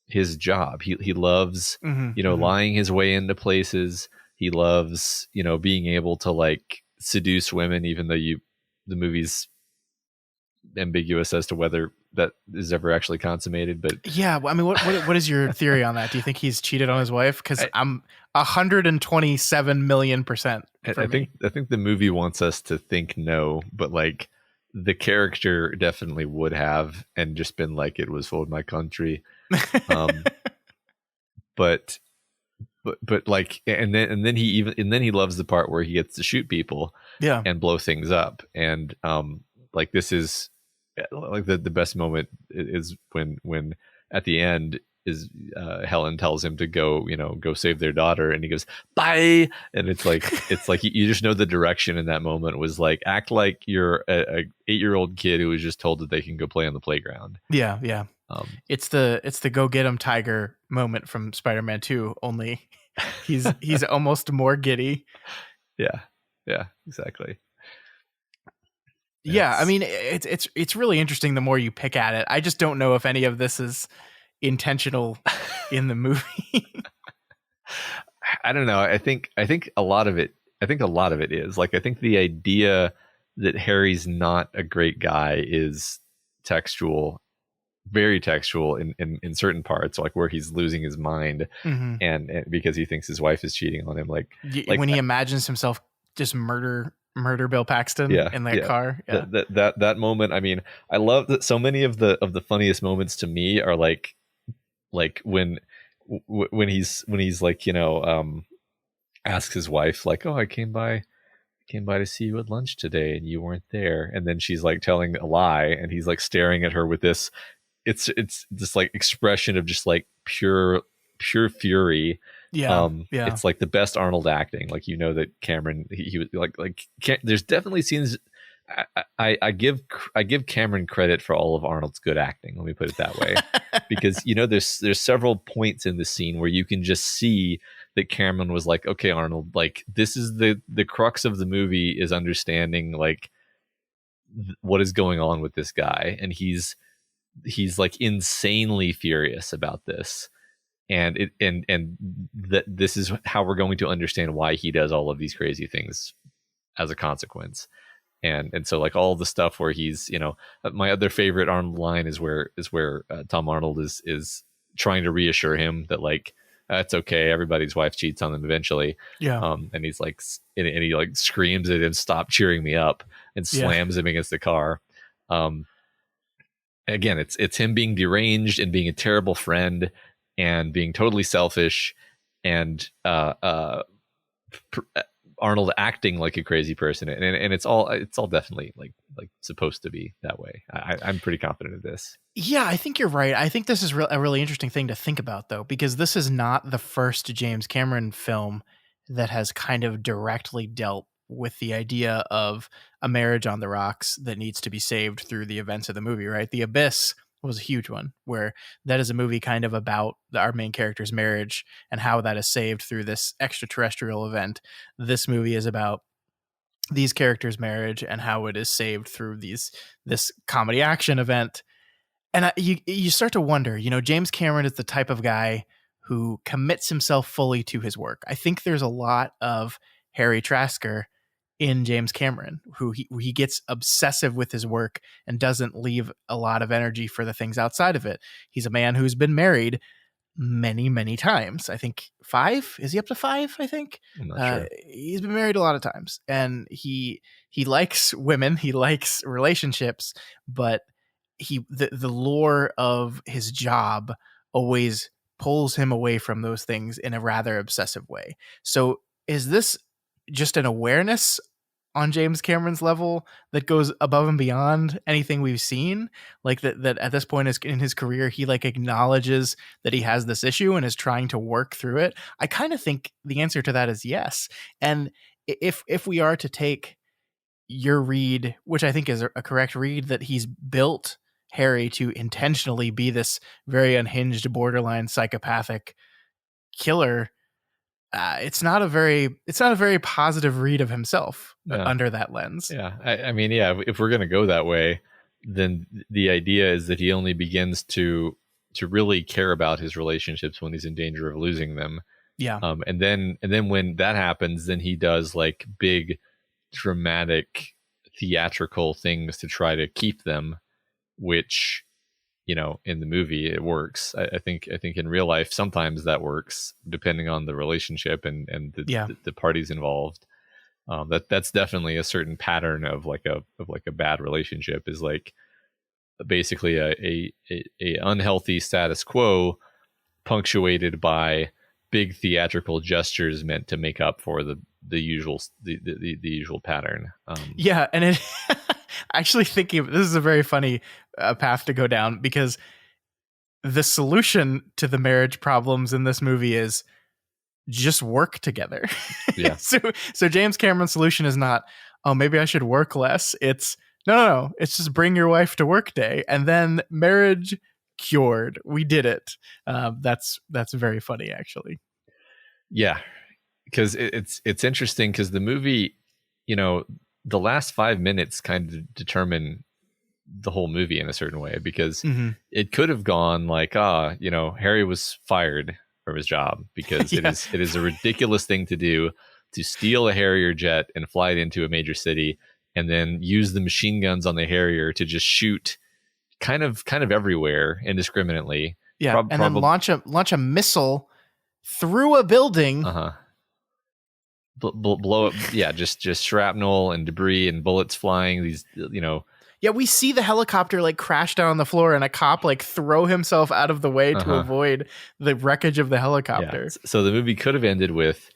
his job. He loves, Mm-hmm. lying his way into places. He loves, being able to like seduce women, even though the movie's ambiguous as to whether that is ever actually consummated. But yeah, I mean, what is your theory on that? Do you think he's cheated on his wife? Because I'm 127,000,000%. I think the movie wants us to think no, but like the character definitely would have, and just been like, it was for my country. But like, and then he loves the part where he gets to shoot people, and blow things up. And like, this is like the best moment is when at the end is Helen tells him to go save their daughter, and he goes, bye. And it's like you just know the direction in that moment was like, act like you're a 8-year-old kid who was just told that they can go play on the playground. Yeah. It's the go get 'em tiger moment from Spider-Man 2, only he's almost more giddy. Yeah, exactly. Yeah, I mean, it's really interesting the more you pick at it. I just don't know if any of this is intentional in the movie. I don't know. I think a lot of it is like, I think the idea that Harry's not a great guy is textual, very textual in certain parts, like where he's losing his mind, and because he thinks his wife is cheating on him, like when he imagines himself just murder Bill Paxton in that car. Yeah. That moment. I mean, I love that so many of the funniest moments to me are like when he's like, asks his wife like, oh, I came by to see you at lunch today and you weren't there. And then she's like telling a lie, and he's like staring at her with this, it's this like expression of just like pure fury. It's like the best Arnold acting. Like, that Cameron, he was like there's definitely scenes. I give Cameron credit for all of Arnold's good acting. Let me put it that way, because there's several points in the scene where you can just see that Cameron was like, okay, Arnold, like, this is the crux of the movie, is understanding like what is going on with this guy, and he's like insanely furious about this. And that this is how we're going to understand why he does all of these crazy things as a consequence. And so like all the stuff where he's, my other favorite Arnold line is where Tom Arnold is trying to reassure him that like, it's okay, everybody's wife cheats on them eventually. And he's like, and he like screams at him, stop cheering me up, and slams him against the car. Again, it's him being deranged and being a terrible friend and being totally selfish, and Arnold acting like a crazy person, and it's all definitely like supposed to be that way. I'm pretty confident of this. Yeah, I think you're right. I think this is a really interesting thing to think about, though, because this is not the first James Cameron film that has kind of directly dealt with the idea of a marriage on the rocks that needs to be saved through the events of the movie, right? The Abyss was a huge one, where that is a movie kind of about our main character's marriage and how that is saved through this extraterrestrial event. This movie is about these characters' marriage and how it is saved through this comedy action event. And you start to wonder, James Cameron is the type of guy who commits himself fully to his work. I think there's a lot of Harry Trasker in James Cameron, who he gets obsessive with his work and doesn't leave a lot of energy for the things outside of it. He's a man who's been married many, many times. I think 5. Is he up to 5? I think. I'm not sure. He's been married a lot of times, and he likes women. He likes relationships, but the lure of his job always pulls him away from those things in a rather obsessive way. So is this just an awareness on James Cameron's level that goes above and beyond anything we've seen? Like that at this point in his career, he like acknowledges that he has this issue and is trying to work through it? I kind of think the answer to that is yes. And if we are to take your read, which I think is a correct read, that he's built Harry to intentionally be this very unhinged, borderline psychopathic killer, it's not a very positive read of himself under that lens. Yeah. I mean, yeah, if we're going to go that way, then the idea is that he only begins to to really care about his relationships when he's in danger of losing them. Yeah. And then when that happens, then he does like big dramatic theatrical things to try to keep them, which, you know, in the movie it works. I think in real life sometimes that works depending on the relationship and the parties involved. That's definitely a certain pattern of like a bad relationship, is like basically a unhealthy status quo punctuated by big theatrical gestures meant to make up for the usual pattern. Yeah, and it actually thinking of this is a very funny path to go down, because the solution to the marriage problems in this movie is just work together. Yeah. So James Cameron's solution is not, oh, maybe I should work less. It's no. It's just bring your wife to work day, and then marriage cured. We did it. That's very funny, actually. Yeah, because it's interesting because the movie, you know, the last 5 minutes kind of determine the whole movie in a certain way, because it could have gone like, you know, Harry was fired from his job because it is a ridiculous thing to do, to steal a Harrier jet and fly it into a major city and then use the machine guns on the Harrier to just shoot kind of everywhere indiscriminately. Yeah, then launch a missile through a building. Blow up. Yeah, just shrapnel and debris and bullets flying. These, you know. Yeah, we see the helicopter like crash down on the floor, and a cop like throw himself out of the way to avoid the wreckage of the helicopter. Yeah. So the movie could have ended with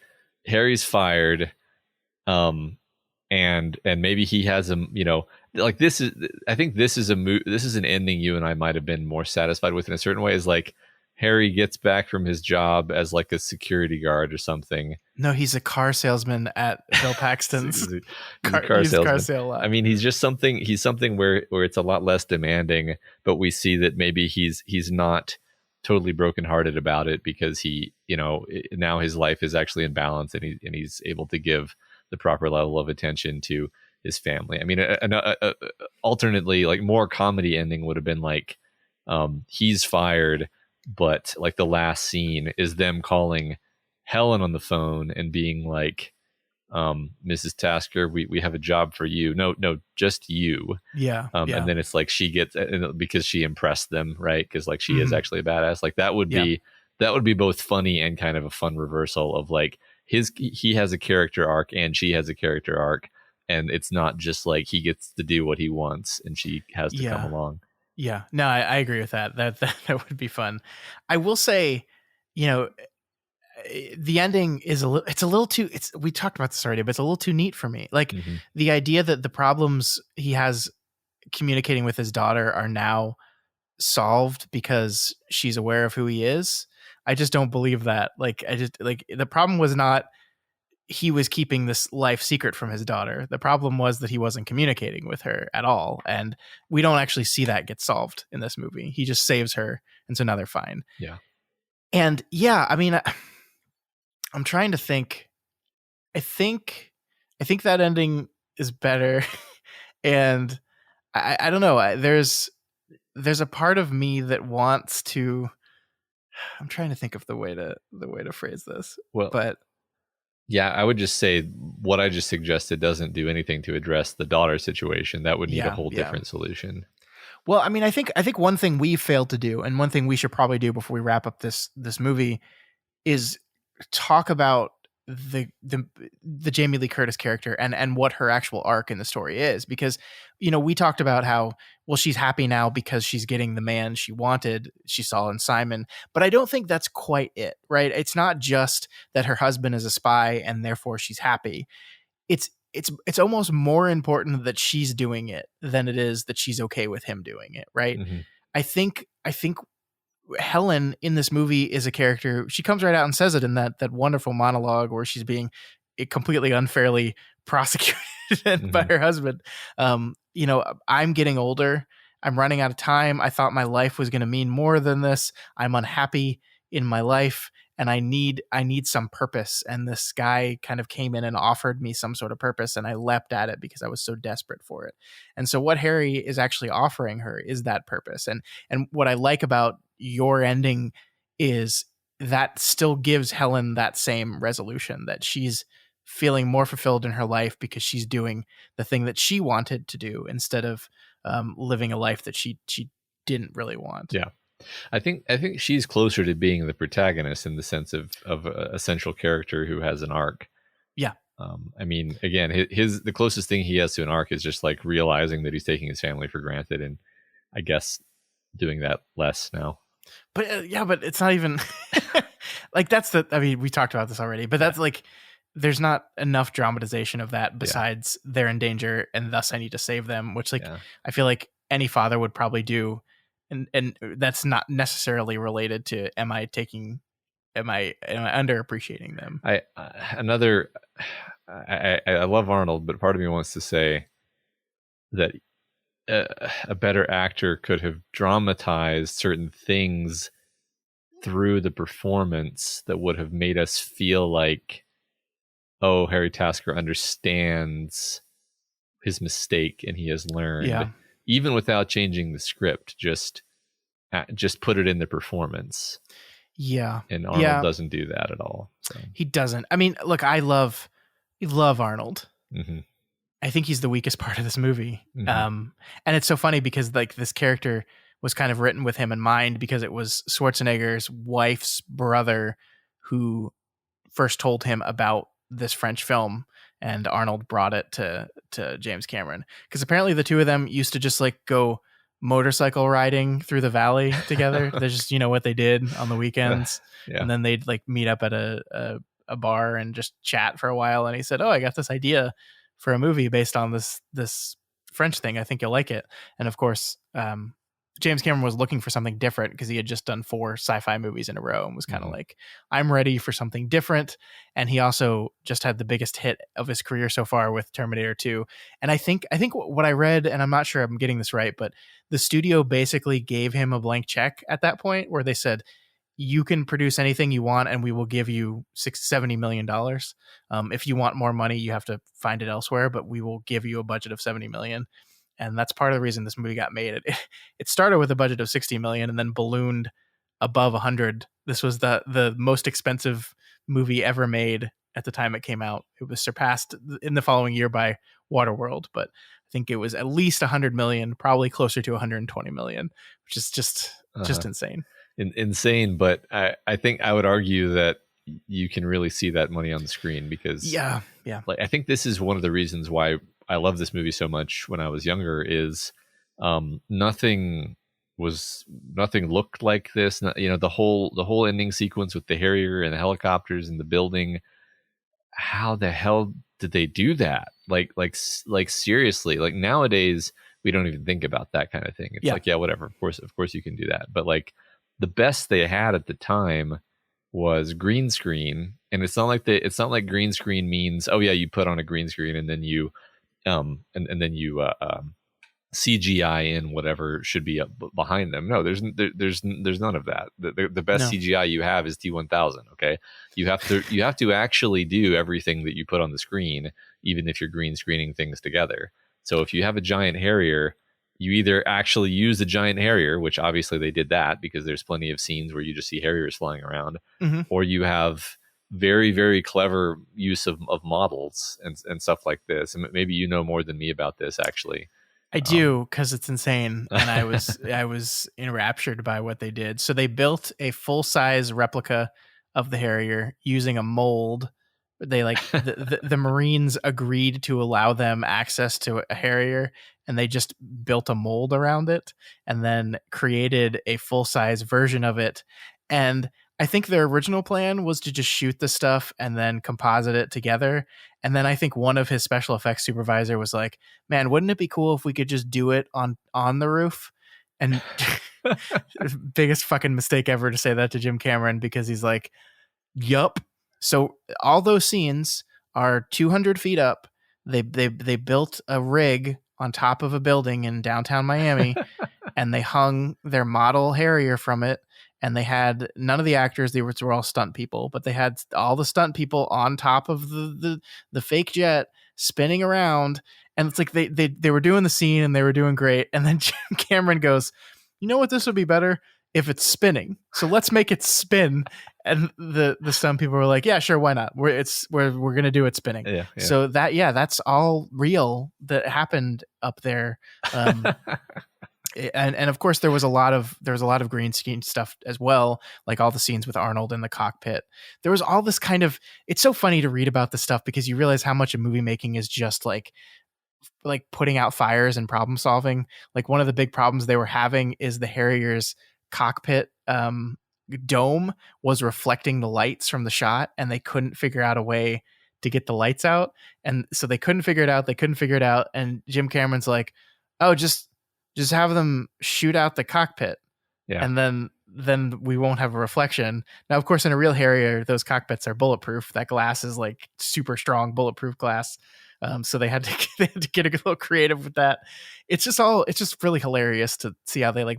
Harry's fired, and maybe he has a, you know, like this is, I think this is an ending you and I might have been more satisfied with in a certain way, is like Harry gets back from his job as like a security guard or something. No, he's a car salesman at Bill Paxton's he's a car sale lot. I mean, he's something where it's a lot less demanding, but we see that maybe he's not totally brokenhearted about it, because he, you know, now his life is actually in balance, and he's able to give the proper level of attention to his family. I mean, alternately, like more comedy ending would have been like, he's fired, but like the last scene is them calling Helen on the phone and being like, Mrs. Tasker, we have a job for you. No, just you. Yeah. And then it's like she gets, because she impressed them, right? Because like she is actually a badass. Like that would be both funny and kind of a fun reversal of like he has a character arc and she has a character arc, and it's not just like he gets to do what he wants and she has to come along. Yeah, no, I agree with that. That would be fun. I will say, you know, the ending is we talked about this already, but it's a little too neat for me. Like the idea that the problems he has communicating with his daughter are now solved because she's aware of who he is. I just don't believe that. Like, the problem was not he was keeping this life secret from his daughter. The problem was that he wasn't communicating with her at all. And we don't actually see that get solved in this movie. He just saves her. And so now they're fine. Yeah. And yeah, I mean, I'm trying to think. I think that ending is better. And I don't know. There's a part of me that wants to, I'm trying to think of the way to phrase this. Well, but yeah, I would just say what I just suggested doesn't do anything to address the daughter situation. That would need a whole different solution. Well, I mean, I think one thing we failed to do, and one thing we should probably do before we wrap up this movie, is talk about the Jamie Lee Curtis character and what her actual arc in the story is. Because, you know, we talked about how, well, she's happy now because she's getting the man she wanted, she saw in Simon, but I don't think that's quite it, right? It's not just that her husband is a spy and therefore she's happy. It's almost more important that she's doing it than it is that she's okay with him doing it, right? I think Helen in this movie is a character. She comes right out and says it in that wonderful monologue where she's being completely unfairly prosecuted by her husband. You know, I'm getting older. I'm running out of time. I thought my life was going to mean more than this. I'm unhappy in my life and I need some purpose. And this guy kind of came in and offered me some sort of purpose, and I leapt at it because I was so desperate for it. And so what Harry is actually offering her is that purpose. And what I like about your ending is that still gives Helen that same resolution, that she's feeling more fulfilled in her life because she's doing the thing that she wanted to do instead of living a life that she didn't really want. Yeah. I think she's closer to being the protagonist in the sense of a central character who has an arc. Yeah. I mean, again, the closest thing he has to an arc is just like realizing that he's taking his family for granted, and I guess doing that less now. But but it's not even like we talked about this already, but that's like, there's not enough dramatization of that besides they're in danger and thus I need to save them, which I feel like any father would probably do. And that's not necessarily related to am I underappreciating them? I love Arnold, but part of me wants to say that a better actor could have dramatized certain things through the performance that would have made us feel like, oh, Harry Tasker understands his mistake and he has learned, even without changing the script. Just put it in the performance. Yeah. And Arnold doesn't do that at all. So. He doesn't. I mean, look, I love Arnold. Mm-hmm. I think he's the weakest part of this movie. Mm-hmm. And it's so funny because like this character was kind of written with him in mind, because it was Schwarzenegger's wife's brother who first told him about this French film, and Arnold brought it to James Cameron, because apparently the two of them used to just like go motorcycle riding through the valley together. They're just, what they did on the weekends. And then they'd like meet up at a bar and just chat for a while. And he said, oh, I got this idea for a movie based on this French thing. I think you'll like it. And of course, James Cameron was looking for something different because he had just done 4 sci-fi movies in a row and was kind of like, I'm ready for something different. And he also just had the biggest hit of his career so far with Terminator 2. And I think what I read, and I'm not sure I'm getting this right, but the studio basically gave him a blank check at that point where they said, you can produce anything you want and we will give you $70 million. If you want more money, you have to find it elsewhere, but we will give you a budget of $70 million. And that's part of the reason this movie got made. It started with a budget of $60 million and then ballooned above 100. This was the most expensive movie ever made at the time it came out. It was surpassed in the following year by Waterworld, but I think it was at least 100 million, probably closer to 120 million, which is just insane. Insane, but I think I would argue that you can really see that money on the screen because like I think this is one of the reasons why I love this movie so much when I was younger is nothing looked like this. The whole ending sequence with the Harrier and the helicopters and the building. How the hell did they do that? Like seriously, like nowadays we don't even think about that kind of thing. It's like, whatever. Of course you can do that. But like the best they had at the time was green screen. And it's not like green screen means, oh yeah, you put on a green screen and then you CGI in whatever should be up behind them. No, there's none of that. The best CGI you have is T1000. Okay, you have to actually do everything that you put on the screen, even if you're green screening things together. So if you have a giant Harrier, you either actually use the giant Harrier, which obviously they did that because there's plenty of scenes where you just see Harriers flying around, or you have very, very clever use of models and stuff like this. And maybe you know more than me about this, actually. I do, because it's insane, and I was enraptured by what they did. So they built a full-size replica of the Harrier using a mold. They the Marines agreed to allow them access to a Harrier, and they just built a mold around it and then created a full-size version of it. And I think their original plan was to just shoot the stuff and then composite it together. And then I think one of his special effects supervisor was like, man, wouldn't it be cool if we could just do it on the roof? And biggest fucking mistake ever to say that to Jim Cameron, because he's like, yup. So all those scenes are 200 feet up. They built a rig on top of a building in downtown Miami and they hung their model Harrier from it. And they had none of the actors; they were all stunt people. But they had all the stunt people on top of the fake jet spinning around, and it's like they were doing the scene and they were doing great. And then Jim Cameron goes, "You know what? This would be better if it's spinning. So let's make it spin. And the stunt people were like, yeah, sure, why not? We're gonna do it spinning. Yeah. So that's all real that happened up there. And of course there was a lot of green screen stuff as well, like all the scenes with Arnold in the cockpit. There was all this kind of, it's so funny to read about this stuff because you realize how much of movie making is just like putting out fires and problem solving. Like one of the big problems they were having is the Harrier's cockpit dome was reflecting the lights from the shot, and they couldn't figure out a way to get the lights out. And so they couldn't figure it out. And Jim Cameron's like, oh, just have them shoot out the cockpit. Yeah. And then we won't have a reflection. Now, of course, in a real Harrier, those cockpits are bulletproof. That glass is like super strong bulletproof glass. So they had to get a little creative with that. It's just really hilarious to see how they like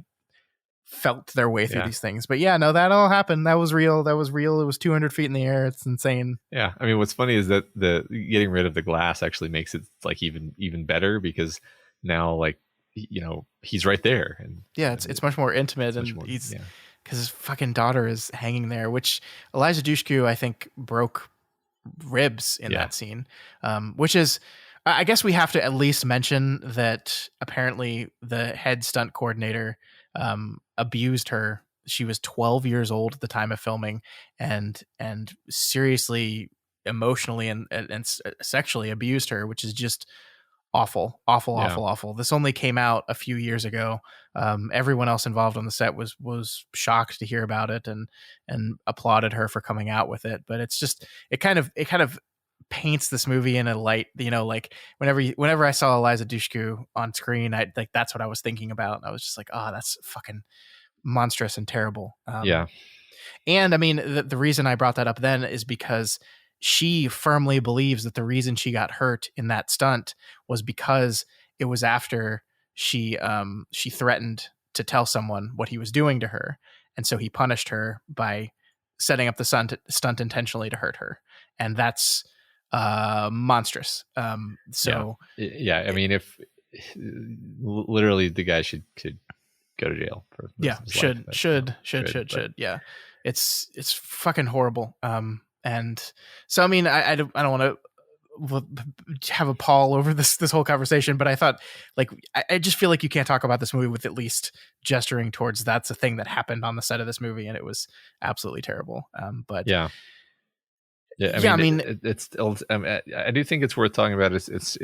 felt their way through these things. But yeah, no, that all happened. That was real. It was 200 feet in the air. It's insane. Yeah. I mean, what's funny is that the getting rid of the glass actually makes it like even better, because now, like, you know, he's right there. And yeah, it's much more intimate, and he's because his fucking daughter is hanging there, which Eliza Dushku, I think, broke ribs in that scene, which is, I guess we have to at least mention that apparently the head stunt coordinator abused her. She was 12 years old at the time of filming, and seriously emotionally and sexually abused her, which is just awful. This only came out a few years ago. Everyone else involved on the set was shocked to hear about it and applauded her for coming out with it. But it's just, it kind of paints this movie in a light, you know, like whenever I saw Eliza Dushku on screen, I like, that's what I was thinking about. I was just like, oh, that's fucking monstrous and terrible. And I mean, the reason I brought that up then is because she firmly believes that the reason she got hurt in that stunt was because it was after she threatened to tell someone what he was doing to her. And so he punished her by setting up the stunt intentionally to hurt her. And that's monstrous. I mean, if literally the guy should go to jail for should. Yeah. It's fucking horrible. And so, I mean, I don't want to have a pall over this whole conversation, but I thought, like, I just feel like you can't talk about this movie with at least gesturing towards that's a thing that happened on the set of this movie, and it was absolutely terrible. But I mean, it's I do think it's worth talking about. It's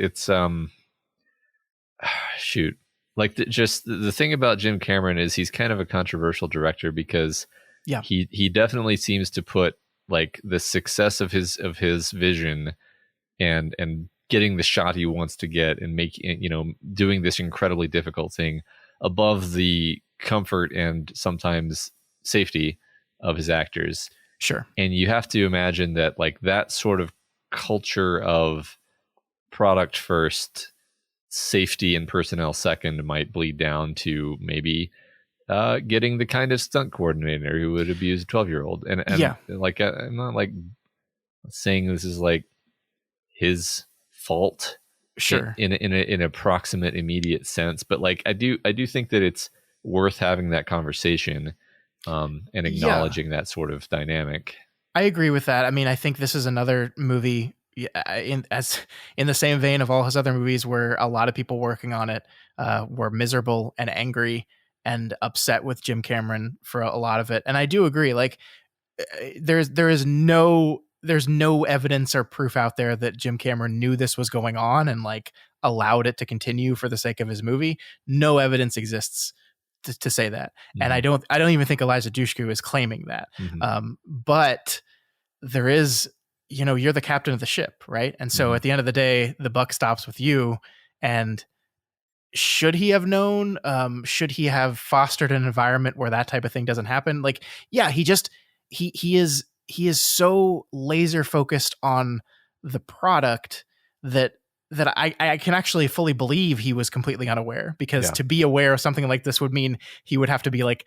shoot, like the thing about Jim Cameron is he's kind of a controversial director, because he definitely seems to put like the success of his vision and getting the shot he wants to get and making, you know, doing this incredibly difficult thing above the comfort and sometimes safety of his actors. Sure. And you have to imagine that, like, that sort of culture of product first, safety and personnel second might bleed down to maybe getting the kind of stunt coordinator who would abuse a 12-year-old. And like, I'm not like saying this is like his fault, sure, in a proximate, immediate sense, but like I do think that it's worth having that conversation and acknowledging that sort of dynamic. I agree with that. I mean, I think this is another movie in the same vein of all his other movies where a lot of people working on it were miserable and angry and upset with Jim Cameron for a lot of it. And I do agree, like there's no evidence or proof out there that Jim Cameron knew this was going on and like allowed it to continue for the sake of his movie. No evidence exists to say that. Mm-hmm. And I don't even think Eliza Dushku is claiming that. Mm-hmm. But there is, you know, you're the captain of the ship, right? And so at the end of the day, the buck stops with you. And should he have known? Should he have fostered an environment where that type of thing doesn't happen? Like, yeah, he is so laser focused on the product that I can actually fully believe he was completely unaware, because to be aware of something like this would mean he would have to be like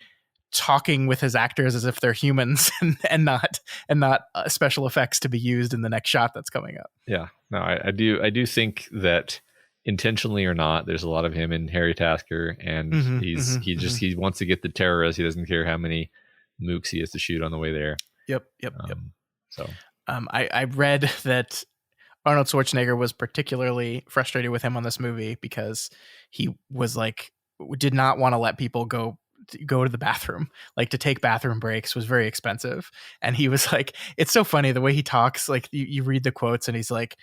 talking with his actors as if they're humans and not special effects to be used in the next shot that's coming up. Yeah, no, I do think that intentionally or not, there's a lot of him in Harry Tasker, and he wants to get the terrorists. He doesn't care how many mooks he has to shoot on the way there. Yep. So I read that Arnold Schwarzenegger was particularly frustrated with him on this movie because he was like, did not want to let people go to the bathroom. Like, to take bathroom breaks was very expensive. And he was like, it's so funny the way he talks. Like, you read the quotes and he's like,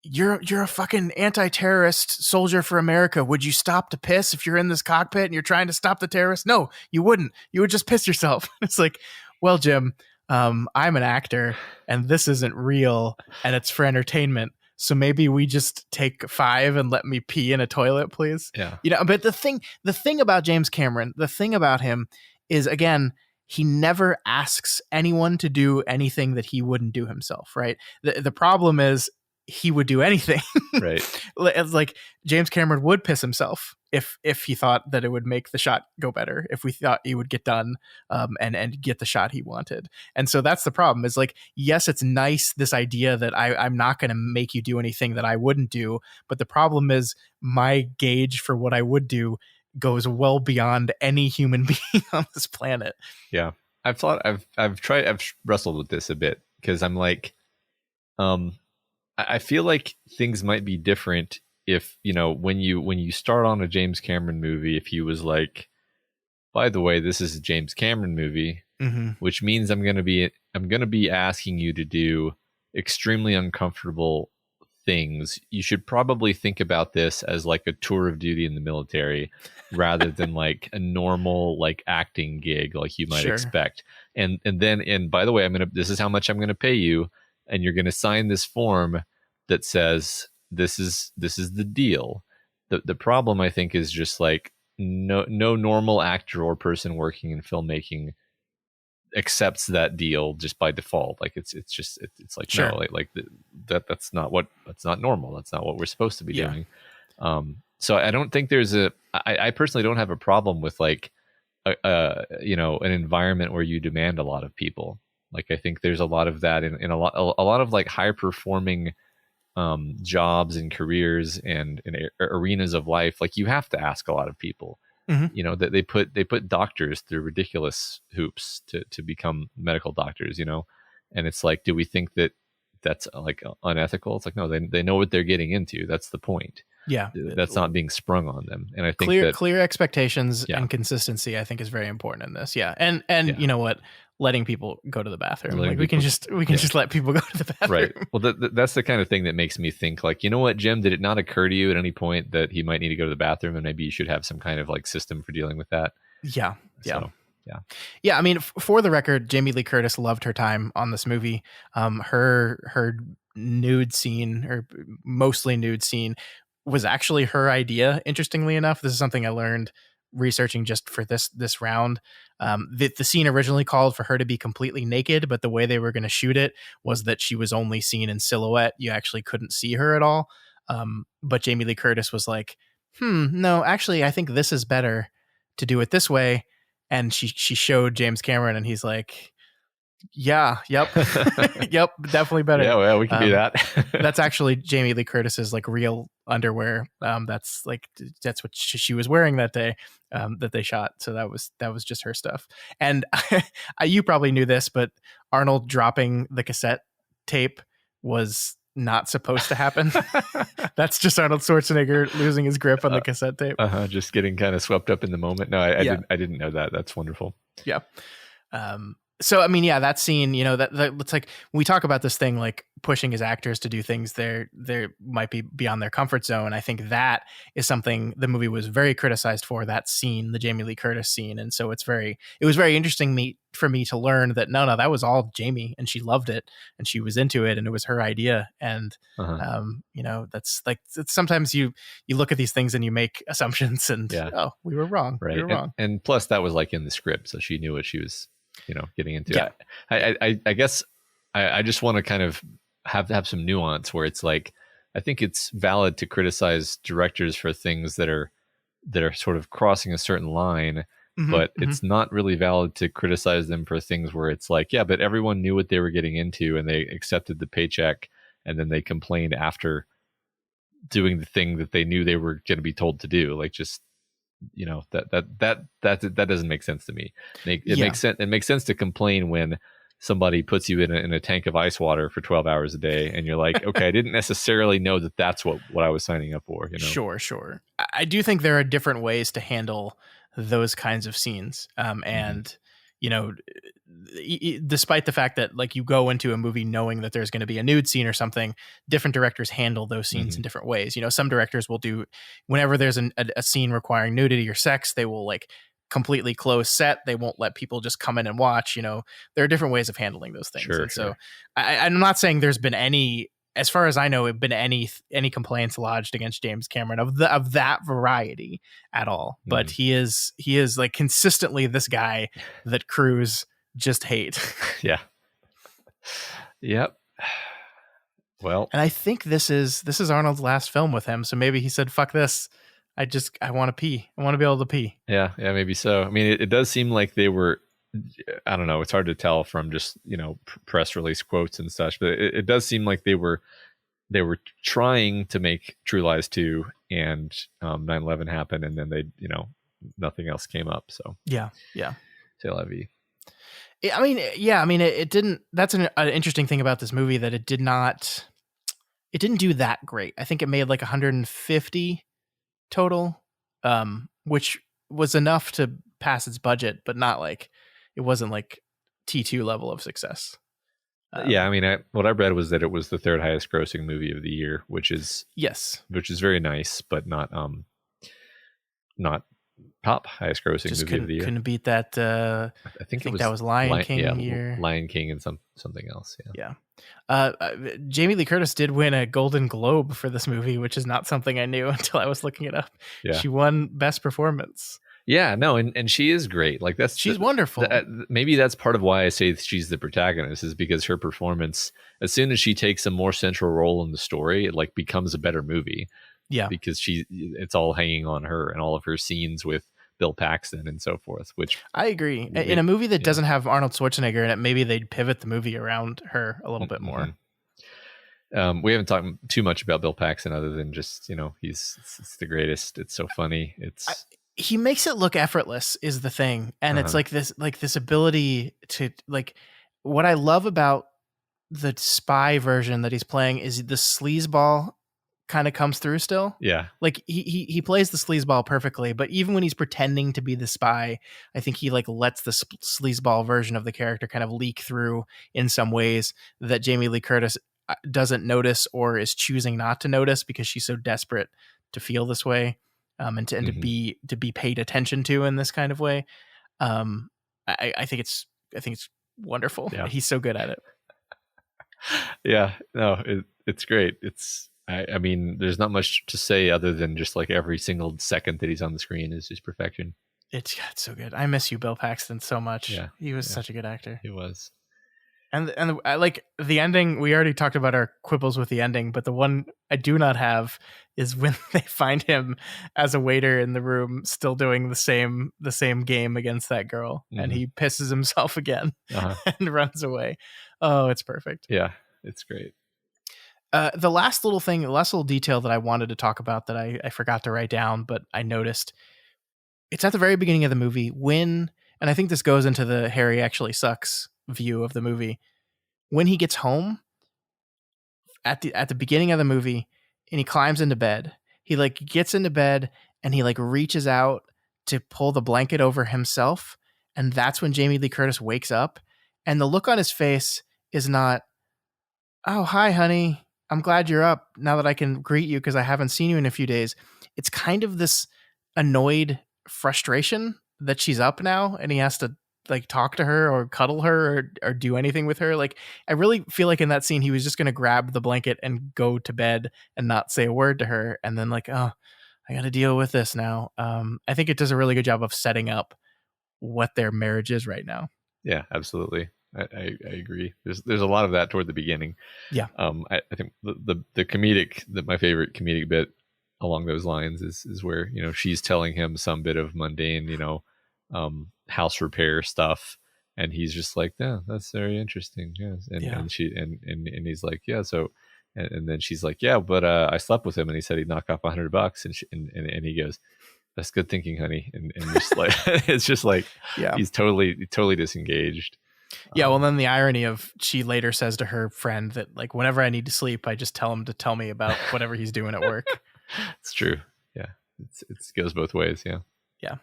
you're a fucking anti-terrorist soldier for America. Would you stop to piss if you're in this cockpit and you're trying to stop the terrorists? No, you wouldn't. You would just piss yourself. It's like, well, Jim, I'm an actor and this isn't real and it's for entertainment. So maybe we just take 5 and let me pee in a toilet, please. Yeah. But the thing about James Cameron, the thing about him is, again, he never asks anyone to do anything that he wouldn't do himself. Right. The problem is, he would do anything. Right. It's like James Cameron would piss himself if he thought that it would make the shot go better, if we thought he would get done and get the shot he wanted. And so that's the problem, is like, yes, it's nice, this idea that I'm not going to make you do anything that I wouldn't do. But the problem is, my gauge for what I would do goes well beyond any human being on this planet. Yeah. I've wrestled with this a bit, because I'm like, I feel like things might be different if, when you start on a James Cameron movie, if he was like, by the way, this is a James Cameron movie, which means I'm going to be asking you to do extremely uncomfortable things. You should probably think about this as like a tour of duty in the military rather than like a normal like acting gig like you might expect. And by the way, this is how much I'm going to pay you. And you're going to sign this form that says this is the deal. The problem, I think, is just like no normal actor or person working in filmmaking accepts that deal just by default. Like it's like, no, like that's not normal. That's not what we're supposed to be doing. So I don't think I personally don't have a problem with like an environment where you demand a lot of people. Like, I think there's a lot of that in a lot of like high performing jobs and careers and in arenas of life. Like, you have to ask a lot of people. That they put doctors through ridiculous hoops to become medical doctors. And it's like, do we think that that's like unethical? It's like, no, they know what they're getting into. That's the point. Yeah, that's not being sprung on them. And I think clear expectations and consistency, I think, is very important in this. Yeah, and you know what? Letting people go to the bathroom. We can just let people go to the bathroom. Right. Well, that's the kind of thing that makes me think, like, you know what, Jim, did it not occur to you at any point that he might need to go to the bathroom, and maybe you should have some kind of like system for dealing with that? Yeah. So, yeah. I mean, for the record, Jamie Lee Curtis loved her time on this movie. Her nude scene, or mostly nude scene, was actually her idea. Interestingly enough, this is something I learned researching just for this round. The scene originally called for her to be completely naked, but the way they were going to shoot it was that she was only seen in silhouette. You actually couldn't see her at all. But Jamie Lee Curtis was like, no, actually, I think this is better to do it this way. And she showed James Cameron, and he's like, yep, definitely better. Yeah, well, we can do that. That's actually Jamie Lee Curtis's like real underwear. That's what she was wearing that day that they shot. So that was just her stuff. And you probably knew this, but Arnold dropping the cassette tape was not supposed to happen. That's just Arnold Schwarzenegger losing his grip on the cassette tape. Just getting kind of swept up in the moment. No, I didn't know that. That's wonderful. Yeah. So, I mean, yeah, that scene, that it's like, when we talk about this thing, like pushing his actors to do things they might be beyond their comfort zone. I think that is something the movie was very criticized for, that scene, the Jamie Lee Curtis scene. And so it was very interesting for me to learn that no, that was all Jamie, and she loved it and she was into it and it was her idea. And, that's like, sometimes you look at these things and you make assumptions and, oh, we were wrong. Right. We were wrong. And plus that was like in the script. So she knew what she was, getting into. Yeah. I guess I just want to kind of have some nuance where it's like, I think it's valid to criticize directors for things that are sort of crossing a certain line, but it's not really valid to criticize them for things where it's like, yeah, but everyone knew what they were getting into and they accepted the paycheck, and then they complained after doing the thing that they knew they were going to be told to do. Like, just, you know, that doesn't make sense to me. Makes sense. It makes sense to complain when somebody puts you in a tank of ice water for 12 hours a day, and you're like, okay, I didn't necessarily know that's what I was signing up for. You know? Sure. I do think there are different ways to handle those kinds of scenes. And you know, despite the fact that like you go into a movie knowing that there's going to be a nude scene or something, different directors handle those scenes in different ways. You know, some directors will do, whenever there's a scene requiring nudity or sex, they will like completely close set. They won't let people just come in and watch. You know, there are different ways of handling those things. Sure. So I'm not saying there's been any, as far as I know, been any complaints lodged against James Cameron of that variety at all. But he is like consistently this guy that crews just hate. Yeah. Yep. Well, and I think this is Arnold's last film with him. So maybe he said, "Fuck this. I want to pee. I want to be able to pee." Yeah, maybe so. I mean, it does seem like they were, I don't know, it's hard to tell from just, you know, press release quotes and such, but it does seem like they were trying to make True Lies 2, and 9/11 happened, and then they, you know, nothing else came up. So yeah. C'est la vie. I mean, it didn't. That's an interesting thing about this movie, that it didn't do that great. I think it made like 150 total, which was enough to pass its budget, but not like, it wasn't like T2 level of success. Yeah, I mean, what I read was that it was the third highest grossing movie of the year, which is very nice, but not top highest grossing movie of the year. Couldn't beat that. I think that was Lion King year. Lion King and something else. Yeah. Jamie Lee Curtis did win a Golden Globe for this movie, which is not something I knew until I was looking it up. Yeah. She won Best Performance. Yeah, no, and she is great. Like she's wonderful. Maybe that's part of why I say she's the protagonist, is because her performance, as soon as she takes a more central role in the story, it like becomes a better movie. Yeah, because it's all hanging on her and all of her scenes with Bill Paxton and so forth. Which I agree. In a movie that doesn't have Arnold Schwarzenegger in it, maybe they'd pivot the movie around her a little bit more. We haven't talked too much about Bill Paxton, other than just, you know, it's the greatest. It's so funny. He makes it look effortless is the thing. And it's like this ability to, like, what I love about the spy version that he's playing is the sleazeball kind of comes through still. Yeah. Like he plays the sleazeball perfectly, but even when he's pretending to be the spy, I think he like lets the sleazeball version of the character kind of leak through in some ways that Jamie Lee Curtis doesn't notice, or is choosing not to notice because she's so desperate to feel this way. And to be paid attention to in this kind of way. I think it's wonderful. Yeah. He's so good at it. Yeah, no, it's great. I mean, there's not much to say other than just like every single second that he's on the screen is just perfection. It's so good. I miss you, Bill Paxton, so much. Yeah, he was such a good actor. He was. And I like the ending. We already talked about our quibbles with the ending, but the one I do not have is when they find him as a waiter in the room, still doing the same game against that girl, and he pisses himself again and runs away. Oh, it's perfect. Yeah, it's great. The last little detail that I wanted to talk about that I forgot to write down, but I noticed, it's at the very beginning of the movie when, and I think this goes into the Harry actually sucks view of the movie, when he gets home at the beginning of the movie and he climbs into bed, he like gets into bed and he like reaches out to pull the blanket over himself, and that's when Jamie Lee Curtis wakes up, and the look on his face is not, "Oh, hi honey, I'm glad you're up now that I can greet you because I haven't seen you in a few days." It's kind of this annoyed frustration that she's up now and he has to like talk to her or cuddle her or do anything with her. Like, I really feel like in that scene, he was just going to grab the blanket and go to bed and not say a word to her. And then like, oh, I got to deal with this now. I think it does a really good job of setting up what their marriage is right now. Yeah, absolutely. I agree. There's a lot of that toward the beginning. Yeah. I think the comedic, my favorite comedic bit along those lines is where, you know, she's telling him some bit of mundane, you know, house repair stuff, and he's just like, "Yeah, that's very interesting." Yes. And she and he's like, "Yeah, so," And then she's like, yeah, but I slept with him and he said he'd knock off $100. And he goes, that's good thinking, honey. And just like, it's just like, Yeah. he's totally disengaged. Yeah. Well, then the irony of she later says to her friend that like, whenever I need to sleep, I just tell him to tell me about whatever he's doing at work. It's true. Yeah. It goes both ways. Yeah. Yeah.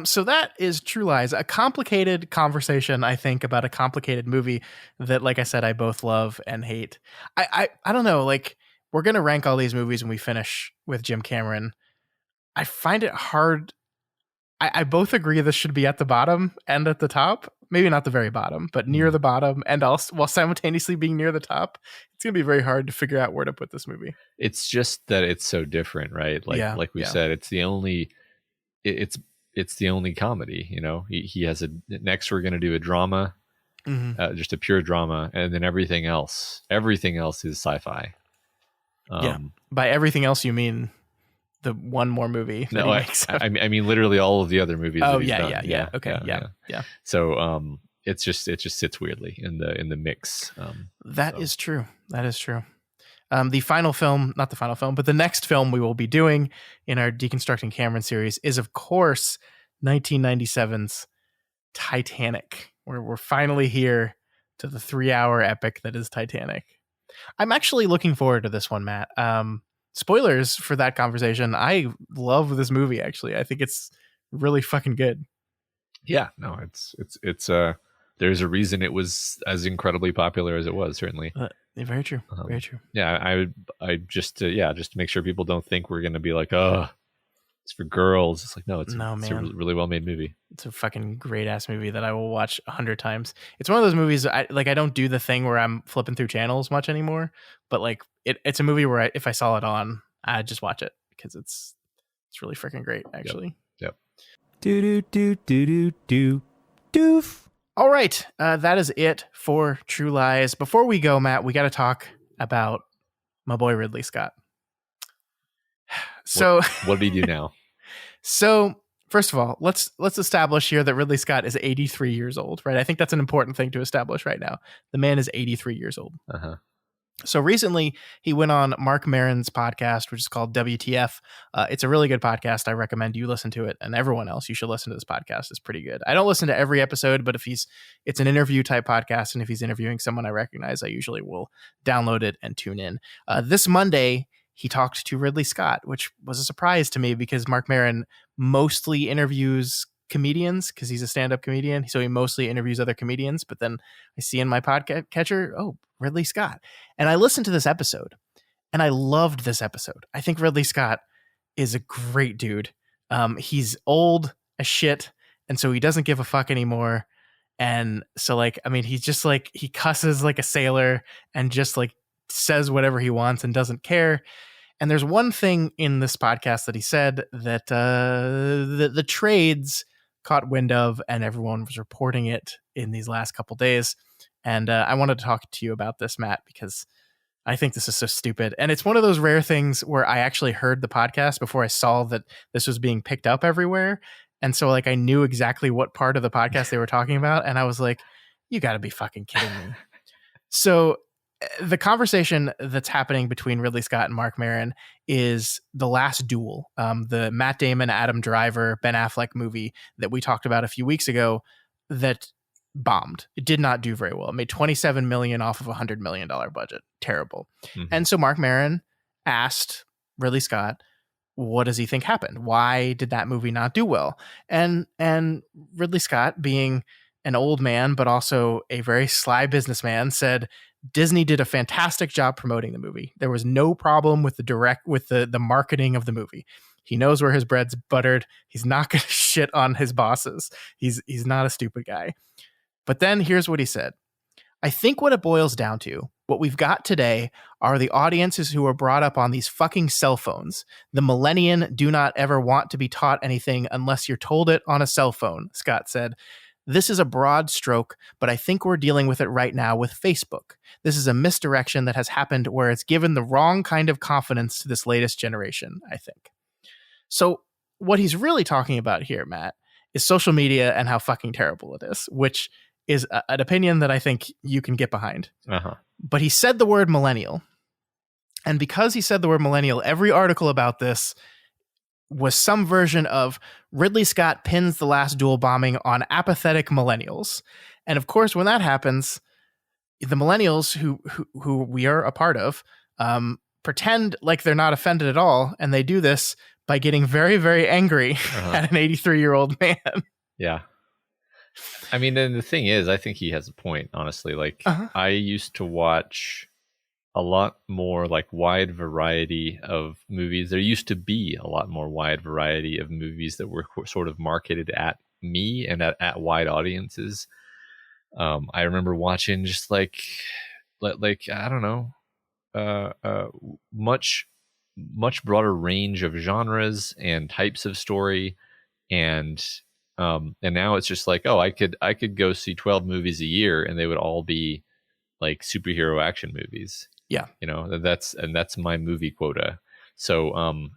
So that is True Lies, a complicated conversation, I think, about a complicated movie that, like I said, I both love and hate. I don't know, like, we're going to rank all these movies when we finish with Jim Cameron. I find it hard. I both agree this should be at the bottom and at the top. Maybe not the very bottom, but near the bottom, and also while simultaneously being near the top. It's going to be very hard to figure out where to put this movie. It's just that it's so different, right? Like we said, it's the only comedy, you know. He has next we're going to do a drama, just a pure drama, and then everything else is sci-fi. By everything else you mean the one more movie? No, I mean literally all of the other movies. Oh yeah. Okay, yeah. So it just sits weirdly in the mix. That is true. The final film, not the final film, but the next film we will be doing in our Deconstructing Cameron series is, of course, 1997's Titanic. We're finally here to the 3-hour epic that is Titanic. I'm actually looking forward to this one, Matt. Spoilers for that conversation. I love this movie, actually. I think it's really fucking good. Yeah, no, it's there's a reason it was as incredibly popular as it was, certainly. Very true. Very true. Yeah, I just to make sure people don't think we're going to be like, oh, it's for girls. It's like, no, it's a really well-made movie. It's a fucking great-ass movie that I will watch 100 times. It's one of those movies, I don't do the thing where I'm flipping through channels much anymore, but like it's a movie where if I saw it on, I'd just watch it because it's really freaking great, actually. Yep. Doof. All right, that is it for True Lies. Before we go, Matt, we got to talk about my boy Ridley Scott. So, what did he do now? So, first of all, let's establish here that Ridley Scott is 83 years old, right? I think that's an important thing to establish right now. The man is 83 years old. So recently, he went on Mark Maron's podcast, which is called WTF. It's a really good podcast. I recommend you listen to it, and everyone else, you should listen to this podcast. It's pretty good. I don't listen to every episode, but it's an interview type podcast, and if he's interviewing someone I recognize, I usually will download it and tune in. This Monday, he talked to Ridley Scott, which was a surprise to me because Mark Maron mostly interviews comedians because he's a stand-up comedian. So he mostly interviews other comedians. But then I see in my podcast catcher, Ridley Scott. And I listened to this episode and I loved this episode. I think Ridley Scott is a great dude. He's old as shit. And so he doesn't give a fuck anymore. And so he's just like, he cusses like a sailor and just like says whatever he wants and doesn't care. And there's one thing in this podcast that he said that the trades caught wind of, and everyone was reporting it in these last couple days. And I wanted to talk to you about this, Matt, because I think this is so stupid. And it's one of those rare things where I actually heard the podcast before I saw that this was being picked up everywhere. And so I knew exactly what part of the podcast they were talking about. And I was like, you got to be fucking kidding me. So the conversation that's happening between Ridley Scott and Mark Maron is The Last Duel, the Matt Damon, Adam Driver, Ben Affleck movie that we talked about a few weeks ago that bombed. It did not do very well. It made $27 million off of a $100 million budget. Terrible. Mm-hmm. And so Mark Maron asked Ridley Scott, what does he think happened? Why did that movie not do well? And Ridley Scott, being an old man, but also a very sly businessman, said, Disney did a fantastic job promoting the movie. There was no problem with the marketing of the movie. He knows where his bread's buttered. He's not going to shit on his bosses. He's not a stupid guy. But then here's what he said. I think what it boils down to, what we've got today are the audiences who are brought up on these fucking cell phones. The millennial do not ever want to be taught anything unless you're told it on a cell phone, Scott said. This is a broad stroke, but I think we're dealing with it right now with Facebook. This is a misdirection that has happened where it's given the wrong kind of confidence to this latest generation, I think. So what he's really talking about here, Matt, is social media and how fucking terrible it is, which is an opinion that I think you can get behind. But he said the word millennial, And because he said the word millennial, every article about this was some version of Ridley Scott pins the last duel bombing on apathetic millennials. And of course, when that happens, the millennials who we are a part of pretend like they're not offended at all. And they do this by getting very, very angry at an 83-year-old man. Yeah. I mean, and the thing is, I think he has a point, honestly. Like, I used to watch a lot more like wide variety of movies. There used to be a lot more wide variety of movies that were sort of marketed at me and at wide audiences. I remember watching just like I don't know, much broader range of genres and types of story, and now it's just like, oh, I could go see 12 movies a year and they would all be like superhero action movies. Yeah. You know, that's my movie quota. So,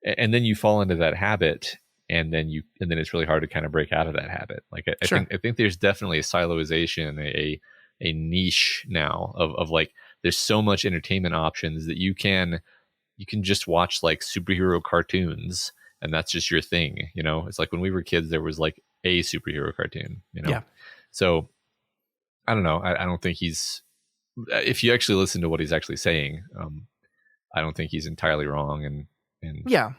and then you fall into that habit, and then it's really hard to kind of break out of that habit. Like, I think there's definitely a siloization, a niche now of like, there's so much entertainment options that you can just watch like superhero cartoons, and that's just your thing. You know, it's like when we were kids, there was like a superhero cartoon, you know? Yeah. So I don't know. I don't think if you actually listen to what he's actually saying, I don't think he's entirely wrong. And yeah.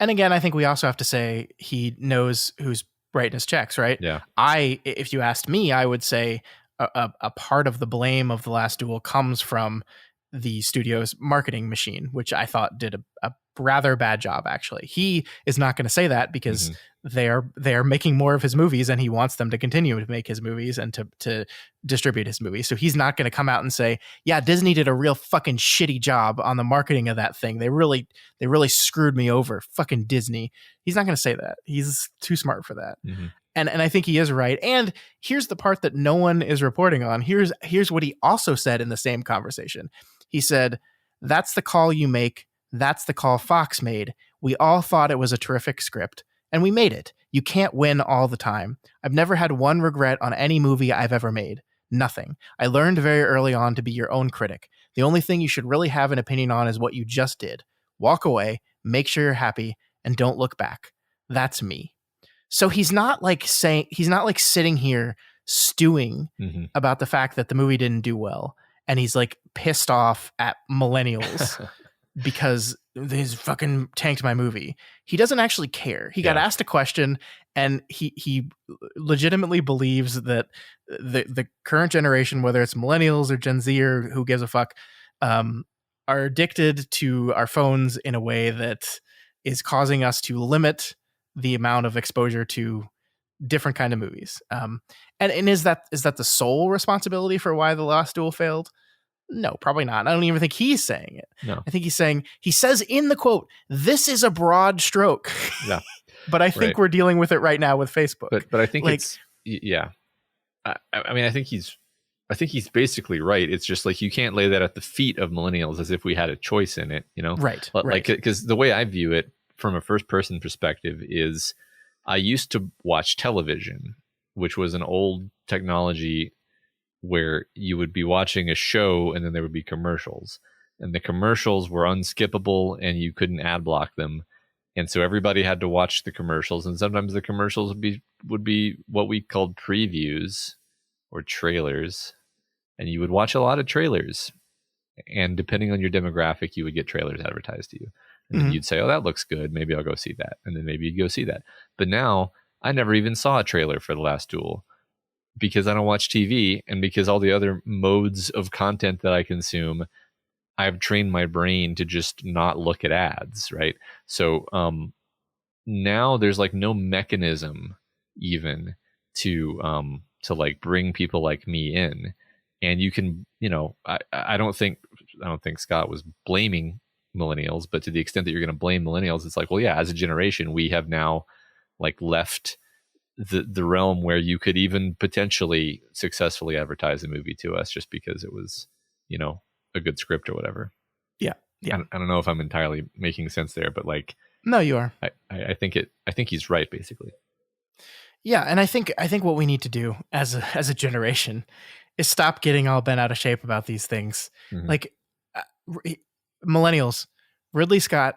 And again, I think we also have to say he knows who's writing his checks, right? Yeah. If you asked me, I would say a part of the blame of The Last Duel comes from the studio's marketing machine, which I thought did a rather bad job, actually. He is not going to say that because they are making more of his movies, and he wants them to continue to make his movies and to distribute his movies. So he's not going to come out and say, yeah, Disney did a real fucking shitty job on the marketing of that thing. They really screwed me over. Fucking Disney. He's not going to say that. He's too smart for that. And I think he is right. And here's the part that no one is reporting on. Here's what he also said in the same conversation. He said, "That's the call you make. That's the call Fox made. We all thought it was a terrific script, and we made it. You can't win all the time. I've never had one regret on any movie I've ever made. Nothing. I learned very early on to be your own critic. The only thing you should really have an opinion on is what you just did. Walk away, make sure you're happy, and don't look back. That's me." So he's not like sitting here stewing about the fact that the movie didn't do well, and he's like pissed off at millennials because they fucking tanked my movie. He doesn't actually care. He got asked a question, and he legitimately believes that the current generation, whether it's millennials or Gen Z or who gives a fuck, are addicted to our phones in a way that is causing us to limit the amount of exposure to different kind of movies. And is that the sole responsibility for why The Last Duel failed? No, probably not. I don't even think he's saying it. No. I think he says in the quote, "This is a broad stroke." Yeah. But I think we're dealing with it right now with Facebook. But I think it's, yeah. I mean, I think he's basically right. It's just like, you can't lay that at the feet of millennials as if we had a choice in it, you know? Right. Like, because the way I view it from a first person perspective is, I used to watch television, which was an old technology where you would be watching a show and then there would be commercials, and the commercials were unskippable and you couldn't ad block them. And so everybody had to watch the commercials, and sometimes the commercials would be what we called previews or trailers, and you would watch a lot of trailers, and depending on your demographic, you would get trailers advertised to you. And then you'd say, oh, that looks good. Maybe I'll go see that. And then maybe you'd go see that. But now I never even saw a trailer for The Last Duel, because I don't watch TV, and because all the other modes of content that I consume, I've trained my brain to just not look at ads, right? So now there's like no mechanism even to like bring people like me in. And you can, you know, I don't think Scott was blaming millennials, but to the extent that you're going to blame millennials, it's like, well, yeah, as a generation, we have now like left the realm where you could even potentially successfully advertise a movie to us just because it was, you know, a good script or whatever. Yeah. I don't know if I'm entirely making sense there, but like, no, you are. I think he's right, basically. Yeah, and I think what we need to do as a generation is stop getting all bent out of shape about these things. Like, Millennials, Ridley Scott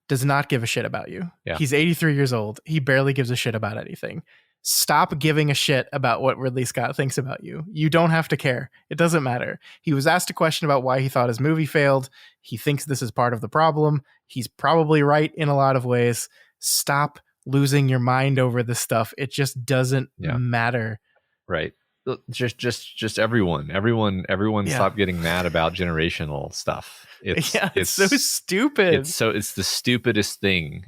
does not give a shit about you. Yeah. He's 83 years old. He barely gives a shit about anything. Stop giving a shit about what Ridley Scott thinks about you. You don't have to care. It doesn't matter. He was asked a question about why he thought his movie failed. He thinks this is part of the problem. He's probably right in a lot of ways. Stop losing your mind over this stuff. It just doesn't matter. Right. Just everyone stop getting mad about generational stuff. It's so stupid. It's the stupidest thing.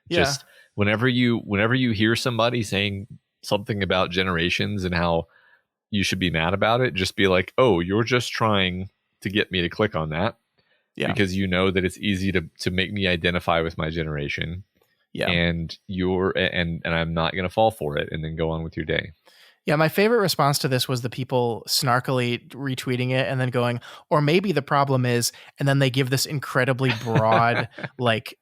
Yeah. Just whenever you hear somebody saying something about generations and how you should be mad about it, just be like, oh, you're just trying to get me to click on that. Yeah. Because you know that it's easy to make me identify with my generation. Yeah. And I'm not going to fall for it, and then go on with your day. Yeah, my favorite response to this was the people snarkily retweeting it and then going, or maybe the problem is, and then they give this incredibly broad, like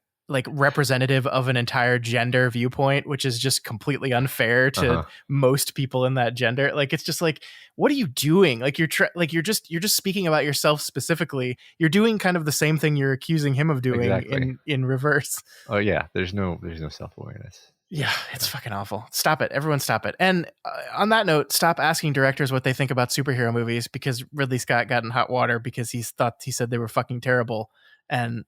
representative of an entire gender viewpoint, which is just completely unfair to most people in that gender. Like, it's just like, what are you doing? Like, you're just speaking about yourself specifically. You're doing kind of the same thing you're accusing him of doing in reverse. Oh yeah, there's no self-awareness. Yeah, it's fucking awful. Stop it. Everyone stop it. And on that note, stop asking directors what they think about superhero movies, because Ridley Scott got in hot water because he said they were fucking terrible. And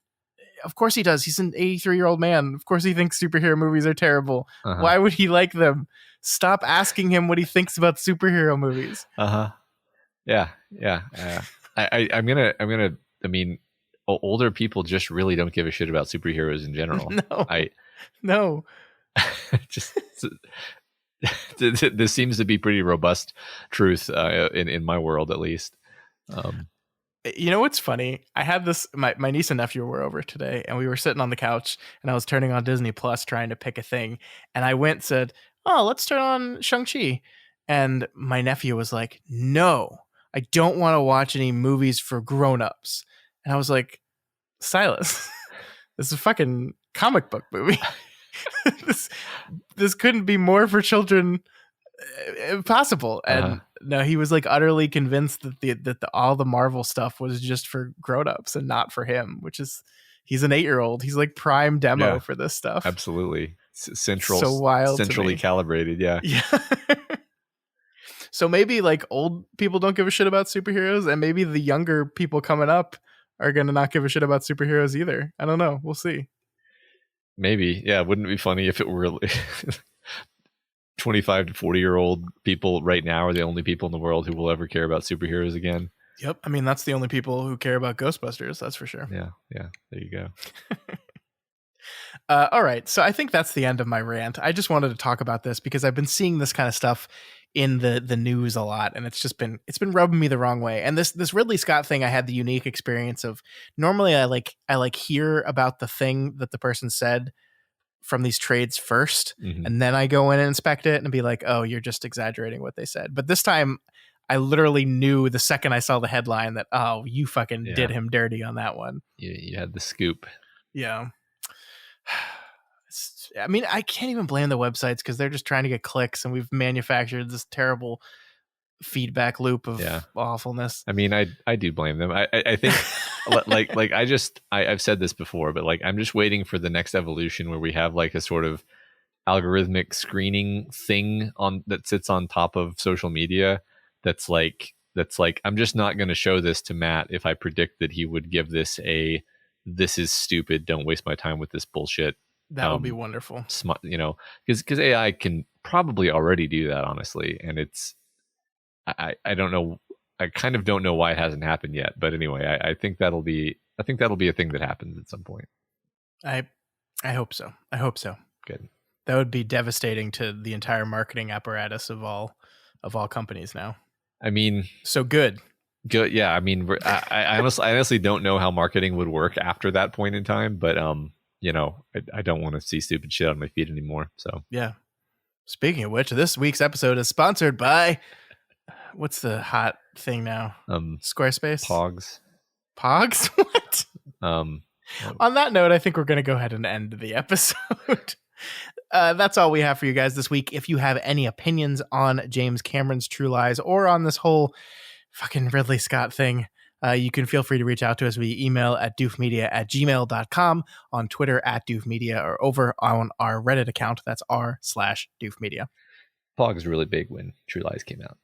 of course he does. He's an 83-year-old man. Of course he thinks superhero movies are terrible. Why would he like them? Stop asking him what he thinks about superhero movies. Yeah. I mean, older people just really don't give a shit about superheroes in general. No. Just this seems to be pretty robust truth in my world, at least. You know what's funny? I had this. My niece and nephew were over today, and we were sitting on the couch, and I was turning on Disney Plus trying to pick a thing, and I went and said, "Oh, let's turn on Shang-Chi," and my nephew was like, "No, I don't want to watch any movies for grown-ups," and I was like, "Silas, this is a fucking comic book movie." this couldn't be more for children possible. And no, he was like utterly convinced that all the Marvel stuff was just for grown-ups and not for him, which is, he's an 8-year-old. He's like prime demo for this stuff. Absolutely. Centrally calibrated. Yeah. So maybe like old people don't give a shit about superheroes, and maybe the younger people coming up are going to not give a shit about superheroes either. I don't know. We'll see. Maybe. Yeah. Wouldn't it be funny if it were 25 to 40-year-old people right now are the only people in the world who will ever care about superheroes again? Yep. I mean, that's the only people who care about Ghostbusters. That's for sure. Yeah. There you go. All right. So I think that's the end of my rant. I just wanted to talk about this because I've been seeing this kind of stuff in the news a lot, and it's been rubbing me the wrong way. And this Ridley Scott thing, I had the unique experience of, normally I hear about the thing that the person said from these trades first, and then I go in and inspect it and be like, oh, you're just exaggerating what they said. But this time I literally knew the second I saw the headline that, oh, you fucking did him dirty on that one. You had the scoop. Yeah. I mean, I can't even blame the websites because they're just trying to get clicks, and we've manufactured this terrible feedback loop of awfulness. I mean, I do blame them. I think I've said this before, but like, I'm just waiting for the next evolution where we have like a sort of algorithmic screening thing that sits on top of social media. That's like, I'm just not going to show this to Matt if I predict that he would give this this is stupid, don't waste my time with this bullshit. That would be wonderful. Because AI can probably already do that, honestly. And I don't know. I kind of don't know why it hasn't happened yet. But anyway, I think that'll be a thing that happens at some point. I hope so. Good. That would be devastating to the entire marketing apparatus of all companies now. I mean, so good. Yeah. I mean, I honestly don't know how marketing would work after that point in time, but I don't want to see stupid shit on my feed anymore. So yeah. Speaking of which, this week's episode is sponsored by, what's the hot thing now? Squarespace. Pogs. What? On that note, I think we're going to go ahead and end the episode. That's all we have for you guys this week. If you have any opinions on James Cameron's True Lies or on this whole fucking Ridley Scott thing, You can feel free to reach out to us via email at doofmedia@gmail.com, on Twitter @doofmedia, or over on our Reddit account. That's r/doofmedia. Pog is really big when True Lies came out.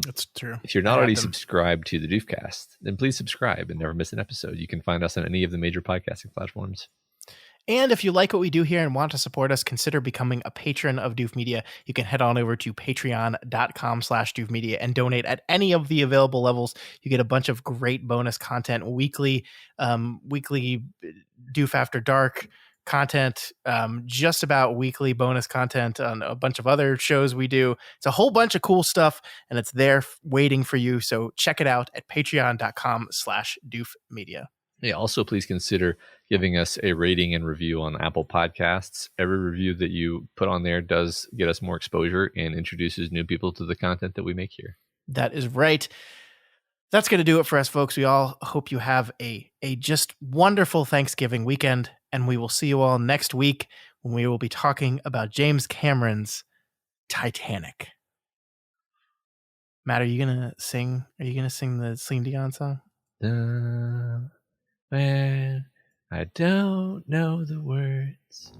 That's true. If you're not already subscribed to the Doofcast, then please subscribe and never miss an episode. You can find us on any of the major podcasting platforms. And if you like what we do here and want to support us, consider becoming a patron of Doof Media. You can head on over to patreon.com/doofmedia and donate at any of the available levels. You get a bunch of great bonus content, weekly Doof After Dark content, just about weekly bonus content on a bunch of other shows we do. It's a whole bunch of cool stuff, and it's there waiting for you. So check it out at patreon.com/doofmedia. Yeah, also please consider giving us a rating and review on Apple Podcasts. Every review that you put on there does get us more exposure and introduces new people to the content that we make here. That is right. That's going to do it for us, folks. We all hope you have a just wonderful Thanksgiving weekend, and we will see you all next week when we will be talking about James Cameron's Titanic. Matt, are you going to sing the Celine Dion song? When I don't know the words.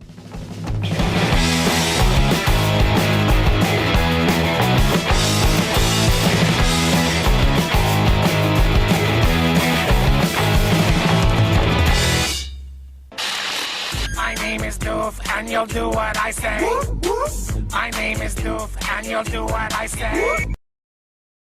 My name is Doof, and you'll do what I say. My name is Doof, and you'll do what I say.